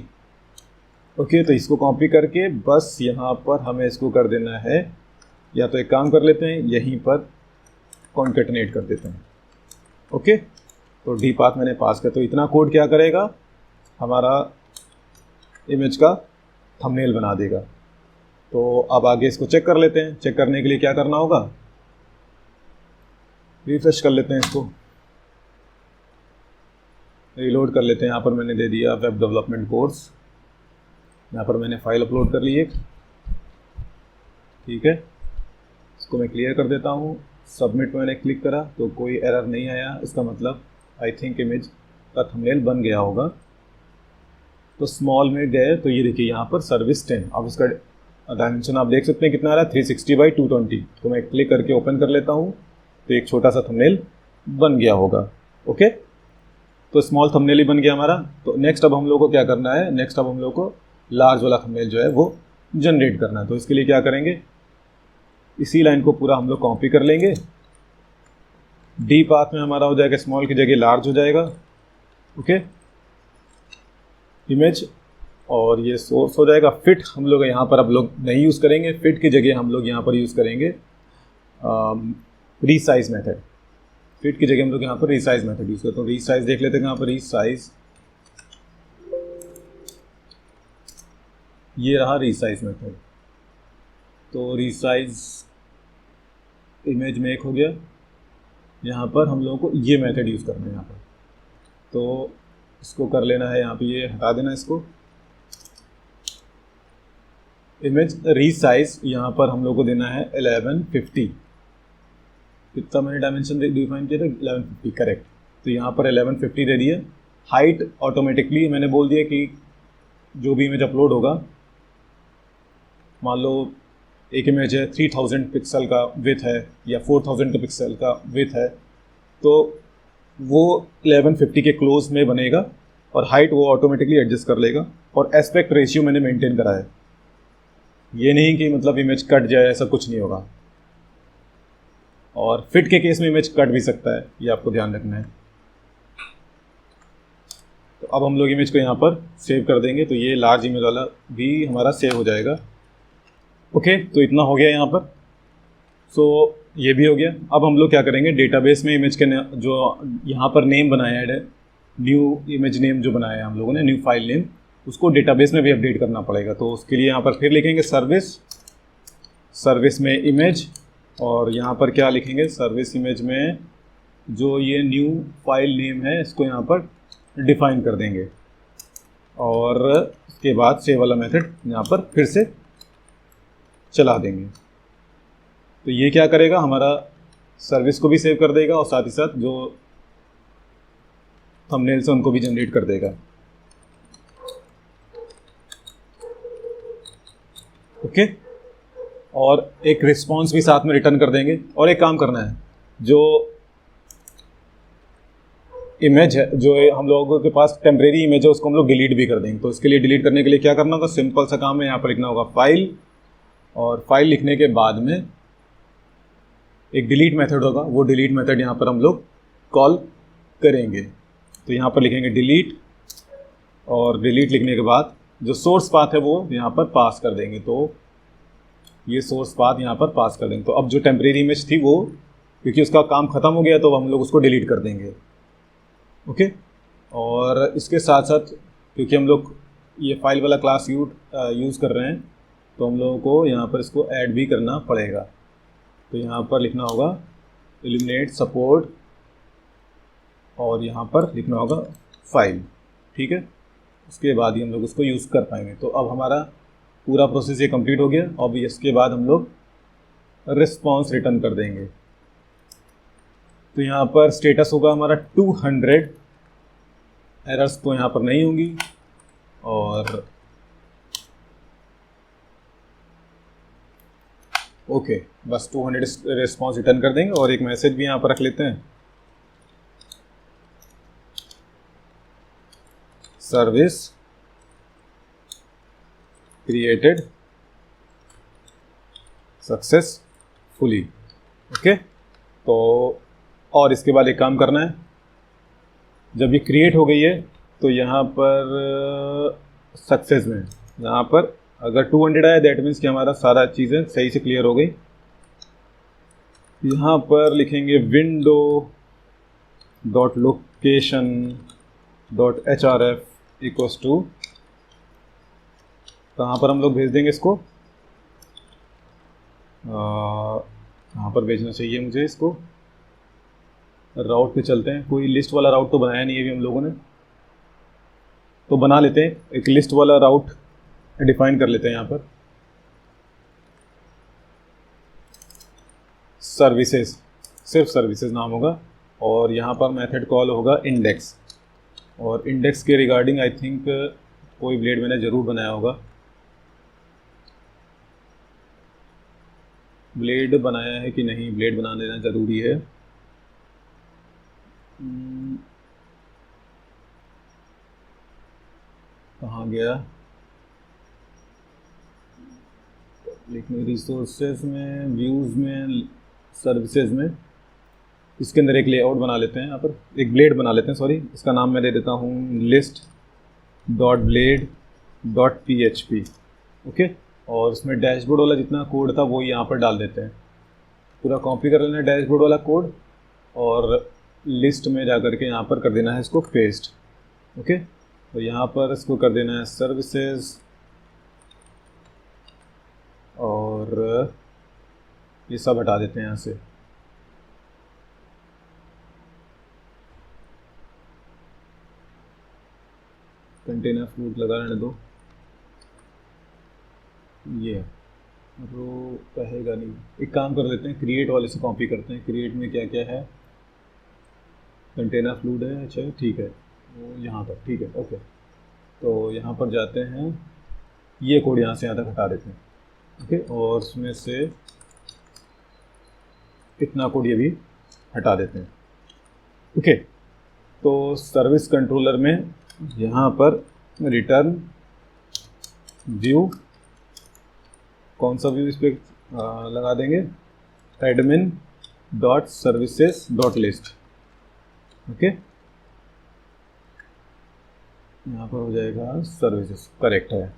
Okay, तो इसको कॉपी करके बस यहाँ पर हमें इसको कर देना है, या तो एक काम कर लेते हैं यहीं पर कॉन्केटनेट कर देते हैं। ओके, तो डी पाथ मैंने पास किया। तो इतना कोड क्या करेगा, हमारा इमेज का थंबनेल बना देगा। तो अब आगे इसको चेक कर लेते हैं। चेक करने के लिए क्या करना होगा, रिफ्रेश कर लेते हैं, इसको रीलोड कर लेते हैं। यहाँ पर मैंने दे दिया वेब डेवलपमेंट कोर्स, यहाँ पर मैंने फाइल अपलोड कर ली एक, ठीक है। इसको मैं क्लियर कर देता हूँ। सबमिट मैंने क्लिक करा तो कोई एरर नहीं आया, इसका मतलब आई थिंक इमेज का थंबनेल बन गया होगा। तो स्मॉल में गए तो ये देखिए यहाँ पर सर्विस 10, अब इसका डायमेंशन आप देख सकते हैं कितना आ रहा है, 360 बाई 220। तो मैं क्लिक करके ओपन कर लेता हूँ, तो एक छोटा सा थंबनेल बन गया होगा। ओके, तो स्मॉल थंबनेल ही बन गया हमारा। तो नेक्स्ट अब हम लोग को क्या करना है, नेक्स्ट अब हम लोग को लार्ज वाला थंबनेल जो है वो जनरेट करना है। तो इसके लिए क्या करेंगे, इसी लाइन को पूरा हम लोग कॉपी कर लेंगे। डी पाथ में हमारा हो जाएगा स्मॉल की जगह लार्ज हो जाएगा। ओके, इमेज, और ये सोर्स हो जाएगा। फिट हम लोग यहाँ पर अब लोग नहीं यूज़ करेंगे, फिट की जगह हम लोग यहाँ पर यूज़ करेंगे रीसाइज मेथड। फिट की जगह हम लोग यहाँ पर रीसाइज मेथड यूज़ करते हैं। तो रीसाइज देख लेते हैं यहाँ पर, रीसाइज, ये रहा रीसाइज मेथड। तो रीसाइज इमेज में एक हो गया, यहाँ पर हम लोगों को ये मेथड यूज़ करना है यहाँ पर। तो इसको कर लेना है, यहाँ पे ये हटा देना इसको। इमेज रीसाइज यहाँ पर हम लोग को देना है 1150। कितना मैंने डायमेंशन डिफाइन किया था, 1150, करेक्ट। तो यहाँ पर 1150 दे दिए। हाइट ऑटोमेटिकली मैंने बोल दिया कि जो भी इमेज अपलोड होगा, मान लो एक इमेज है 3000 पिक्सल का विथ है या 4000 पिक्सल का विथ है, तो वो 1150 के क्लोज में बनेगा, और हाइट वो ऑटोमेटिकली एडजस्ट कर लेगा। और एस्पेक्ट रेशियो मैंने मेंटेन करा है, ये नहीं कि मतलब इमेज कट जाए, ऐसा कुछ नहीं होगा। और फिट के केस में इमेज कट भी सकता है, ये आपको ध्यान रखना है। तो अब हम लोग इमेज को यहाँ पर सेव कर देंगे, तो ये लार्ज इमेज वाला भी हमारा सेव हो जाएगा। ओके, तो इतना हो गया यहाँ पर। सो ये भी हो गया। अब हम लोग क्या करेंगे, डेटाबेस में इमेज के जो यहाँ पर नेम बनाया है, न्यू इमेज नेम जो बनाया है हम लोगों ने, न्यू फाइल नेम, उसको डेटाबेस में भी अपडेट करना पड़ेगा। तो उसके लिए यहाँ पर फिर लिखेंगे सर्विस, सर्विस में इमेज, और यहाँ पर क्या लिखेंगे, सर्विस इमेज में जो ये न्यू फाइल नेम है इसको यहाँ पर डिफाइन कर देंगे। और उसके बाद सेव वाला मेथड यहाँ पर फिर से चला देंगे। तो ये क्या करेगा, हमारा सर्विस को भी सेव कर देगा, और साथ ही साथ जो थंबनेल्स हैं उनको भी जनरेट कर देगा। ओके, और एक रिस्पॉन्स भी साथ में रिटर्न कर देंगे। और एक काम करना है, जो इमेज है, जो हम लोगों के पास टेम्परेरी इमेज है, उसको हम लोग डिलीट भी कर देंगे। तो इसके लिए डिलीट करने के लिए क्या करना होगा, सिंपल सा काम है, यहाँ पर लिखना होगा फाइल, और फाइल लिखने के बाद में एक डिलीट मेथड होगा, वो डिलीट मेथड यहाँ पर हम लोग कॉल करेंगे। तो यहाँ पर लिखेंगे डिलीट और डिलीट लिखने के बाद जो सोर्स पाथ है वो यहाँ पर पास कर देंगे। तो ये सोर्स पाथ यहाँ पर पास कर देंगे। तो अब जो टेम्परेरी इमेज थी वो, क्योंकि उसका काम ख़त्म हो गया, तो हम लोग उसको डिलीट कर देंगे। ओके। और इसके साथ साथ क्योंकि हम लोग ये फाइल वाला क्लास यूज़ कर रहे हैं, तो हम लोगों को यहाँ पर इसको ऐड भी करना पड़ेगा। तो यहाँ पर लिखना होगा एलिमिनेट सपोर्ट और यहाँ पर लिखना होगा फाइल। ठीक है, उसके बाद ही हम लोग उसको यूज़ कर पाएंगे। तो अब हमारा पूरा प्रोसेस ये कंप्लीट हो गया। अब इसके बाद हम लोग रिस्पॉन्स रिटर्न कर देंगे। तो यहाँ पर स्टेटस होगा हमारा 200, एरर्स तो यहाँ पर नहीं होंगी। और ओके, बस 200 रिस्पॉन्स रिटर्न कर देंगे। और एक मैसेज भी यहाँ पर रख लेते हैं, सर्विस क्रिएटेड सक्सेसफुली। ओके। तो और इसके बाद एक काम करना है, जब ये क्रिएट हो गई है तो यहाँ पर सक्सेस में यहाँ पर अगर 200 आया, दैट मीन्स कि हमारा सारा चीज़ें सही से क्लियर हो गई। यहाँ पर लिखेंगे window dot location dot href equals to, कहाँ पर हम लोग भेज देंगे इसको, कहाँ पर भेजना चाहिए मुझे इसको, राउट पे चलते हैं। कोई लिस्ट वाला राउट तो बनाया नहीं है अभी हम लोगों ने, तो बना लेते हैं एक लिस्ट वाला राउट डिफाइन कर लेते हैं। यहाँ पर सर्विसेज, सिर्फ सर्विसेज नाम होगा। और यहाँ पर मेथड कॉल होगा इंडेक्स। और इंडेक्स के रिगार्डिंग आई थिंक कोई ब्लेड मैंने ज़रूर बनाया होगा, ब्लेड बनाया है कि नहीं, ब्लेड बना देना ज़रूरी है। कहाँ गया, रिसोर्सेज में, व्यूज़ में, सर्विसेज में, इसके अंदर एक लेआउट बना लेते हैं। यहाँ पर एक ब्लेड बना लेते हैं, सॉरी, इसका नाम मैं दे देता हूँ list dot blade dot php। Okay. और उसमें डैशबोर्ड वाला जितना कोड था वो यहाँ पर डाल देते हैं, पूरा कॉपी कर लेना है डैशबोर्ड वाला कोड, और लिस्ट में जा कर के यहाँ पर कर देना है इसको पेस्ट। ओके। तो यहाँ पर इसको कर देना है सर्विसेज, और ये सब हटा देते हैं यहाँ से। कंटेनर फ्रूट लगा रहने दो, ये रो कहेगा नहीं। एक काम कर लेते हैं, क्रिएट वाले से कॉपी करते हैं। क्रिएट में क्या क्या है, कंटेनर फ्लूड है, अच्छा ठीक है, वो यहाँ पर ठीक है। ओके। तो यहाँ पर जाते हैं, ये कोड यहाँ से यहाँ तक हटा देते हैं। ओके। और उसमें से इतना कोड ये भी हटा देते हैं। ओके। तो सर्विस कंट्रोलर में यहाँ पर रिटर्न व्यू, कौन सा व्यू इस पर लगा देंगे, admin dot services dot list. Okay. यहाँ पर हो जाएगा सर्विसेज, करेक्ट है।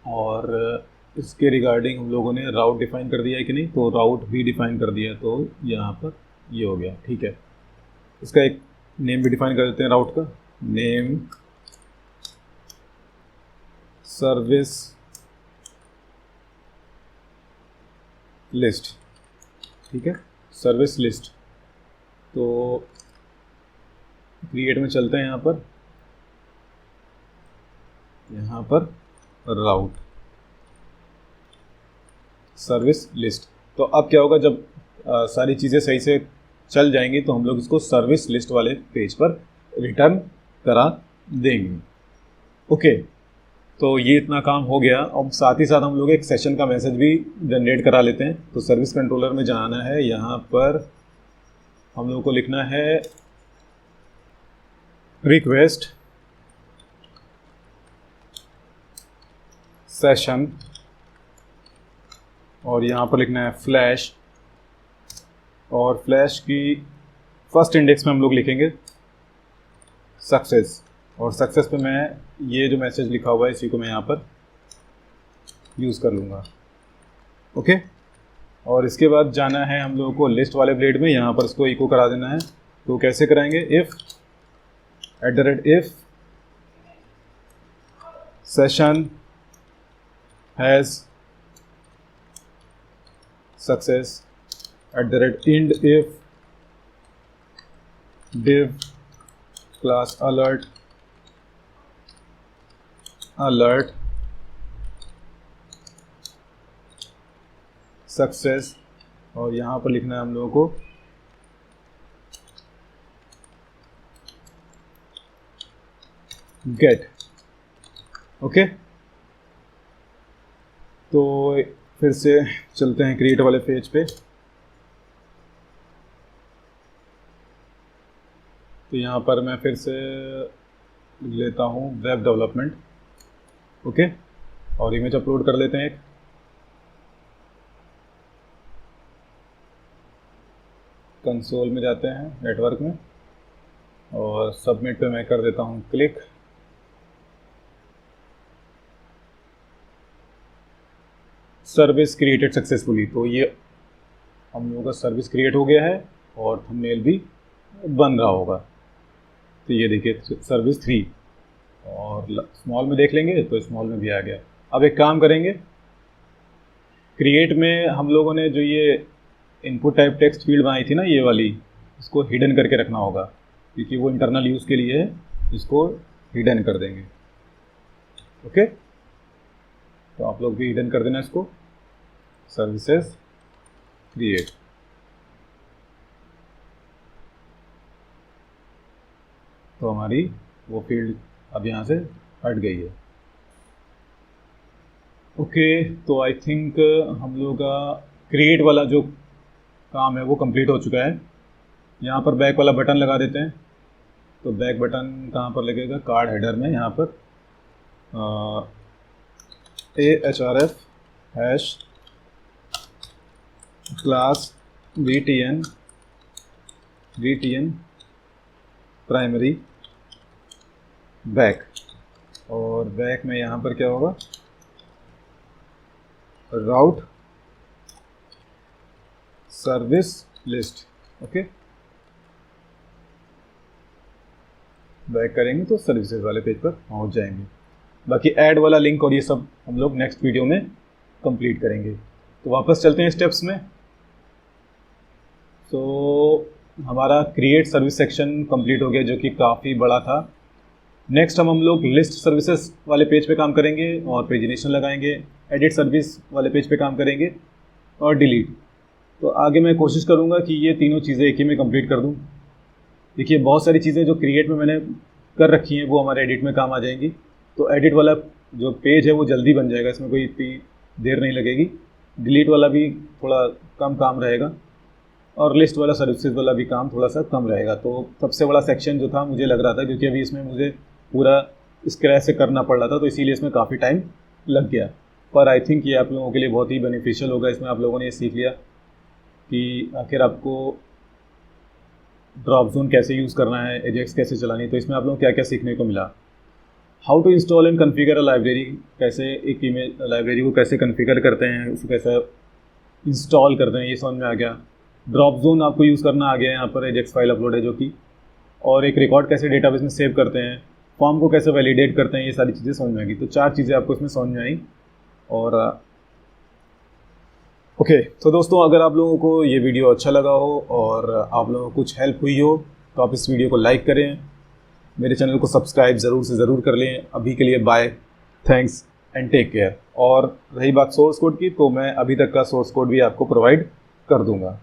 और इसके रिगार्डिंग हम लोगों ने राउट डिफाइन कर दिया है कि नहीं, तो राउट भी डिफाइन कर दिया, तो यहाँ पर ये हो गया। ठीक है। इसका एक नेम भी डिफाइन कर देते हैं राउट का, नेम सर्विस लिस्ट। ठीक है, सर्विस लिस्ट। तो क्रिएट में चलते हैं, यहाँ पर राउट सर्विस लिस्ट। तो अब क्या होगा, जब सारी चीज़ें सही से चल जाएंगी तो हम लोग इसको सर्विस लिस्ट वाले पेज पर रिटर्न करा देंगे। ओके। तो ये इतना काम हो गया। अब साथ ही साथ हम लोग एक सेशन का मैसेज भी जनरेट करा लेते हैं। तो सर्विस कंट्रोलर में जाना है, यहाँ पर हम लोग को लिखना है रिक्वेस्ट सेशन, और यहाँ पर लिखना है फ्लैश, और फ्लैश की फर्स्ट इंडेक्स में हम लोग लिखेंगे सक्सेस, और सक्सेस पे मैं ये जो मैसेज लिखा हुआ है इसी को मैं यहाँ पर यूज़ कर लूँगा। ओके, और इसके बाद जाना है हम लोगों को लिस्ट वाले ब्लेड में, यहाँ पर इसको इको करा देना है। तो कैसे कराएंगे, if @ session has success @end if div class alert success, और यहाँ पर लिखना है हम लोगों को गेट। ओके, तो फिर से चलते हैं क्रिएट वाले पेज पे। तो यहाँ पर मैं फिर से लेता हूँ वेब डेवलपमेंट। ओके, और इमेज अपलोड कर लेते हैं एक। कंसोल में जाते हैं, नेटवर्क में, और सबमिट पे मैं कर देता हूँ क्लिक। सर्विस क्रिएटेड सक्सेसफुली, तो ये हम लोगों का सर्विस क्रिएट हो गया है और थंबनेल भी बन रहा होगा। तो ये देखिए सर्विस 3, और स्मॉल में देख लेंगे तो स्मॉल में भी आ गया। अब एक काम करेंगे, क्रिएट में हम लोगों ने जो ये इनपुट टाइप टेक्स्ट फील्ड बनाई थी ना, ये वाली, इसको हिडन करके रखना होगा क्योंकि वो इंटरनल यूज़ के लिए है। इसको हिडन कर देंगे। ओके, तो आप लोग भी हिडन कर देना इसको, सर्विसेज क्रिएट। तो हमारी वो फील्ड अब यहाँ से हट गई है। ओके, तो आई थिंक हम लोग का क्रिएट वाला जो काम है वो कंप्लीट हो चुका है। यहाँ पर बैक वाला बटन लगा देते हैं। तो बैक बटन कहाँ पर लगेगा, कार्ड हेडर में, यहाँ पर ahref hash class btn primary back, और बैक में यहाँ पर क्या होगा, राउट सर्विस लिस्ट। ओके, बैक करेंगे तो सर्विसेज वाले पेज पर पहुँच जाएंगे। बाकी ऐड वाला लिंक और ये सब हम लोग नेक्स्ट वीडियो में कंप्लीट करेंगे। तो वापस चलते हैं स्टेप्स में। तो हमारा क्रिएट सर्विस सेक्शन कंप्लीट हो गया, जो कि काफ़ी बड़ा था। नेक्स्ट हम लोग लिस्ट सर्विसेज वाले पेज पे काम करेंगे और पेजिनेशन लगाएंगे। एडिट सर्विस वाले पेज पे काम करेंगे और डिलीट। तो आगे मैं कोशिश करूँगा कि ये तीनों चीज़ें एक ही में कंप्लीट कर दूँ। देखिए बहुत सारी चीज़ें जो क्रिएट में मैंने कर रखी हैं वो हमारे एडिट में काम आ जाएंगी। तो एडिट वाला जो पेज है वो जल्दी बन जाएगा, इसमें कोई इतनी देर नहीं लगेगी। डिलीट वाला भी थोड़ा कम काम रहेगा, और लिस्ट वाला सर्विसेज वाला भी काम थोड़ा सा कम रहेगा। तो सबसे बड़ा सेक्शन जो था मुझे लग रहा था, क्योंकि अभी इसमें मुझे पूरा स्क्रैच से करना पड़ रहा था, तो इसीलिए इसमें काफ़ी टाइम लग गया। पर आई थिंक ये आप लोगों के लिए बहुत ही बेनिफिशियल होगा। इसमें आप लोगों ने ये सीख लिया कि आखिर आपको ड्रॉप जोन कैसे यूज़ करना है, एजेक्स कैसे चलानी है। तो इसमें आप लोगों को क्या क्या सीखने को मिला। How to install and configure a library, कैसे एक इमेज लाइब्रेरी को कैसे कन्फिगर करते हैं, उसको कैसे इंस्टॉल करते हैं, ये समझ में आ गया। ड्रॉप जोन आपको यूज़ करना आ गया है, यहाँ पर एजेक्स फाइल अपलोड है जो कि, और एक रिकॉर्ड कैसे डेटाबेस में सेव करते हैं, फॉर्म को कैसे वैलिडेट करते हैं, ये सारी चीज़ें समझ में आएगी। तो 4 चीज़ें आपको इसमें समझ में आई। और ओके, तो दोस्तों अगर आप लोगों को ये वीडियो अच्छा लगा हो और आप लोगों को कुछ हेल्प हुई हो तो आप इस वीडियो को लाइक करें, मेरे चैनल को सब्सक्राइब ज़रूर से ज़रूर कर लें। अभी के लिए bye, thanks and take care. और रही बात सोर्स कोड की, तो मैं अभी तक का सोर्स कोड भी आपको प्रोवाइड कर दूंगा।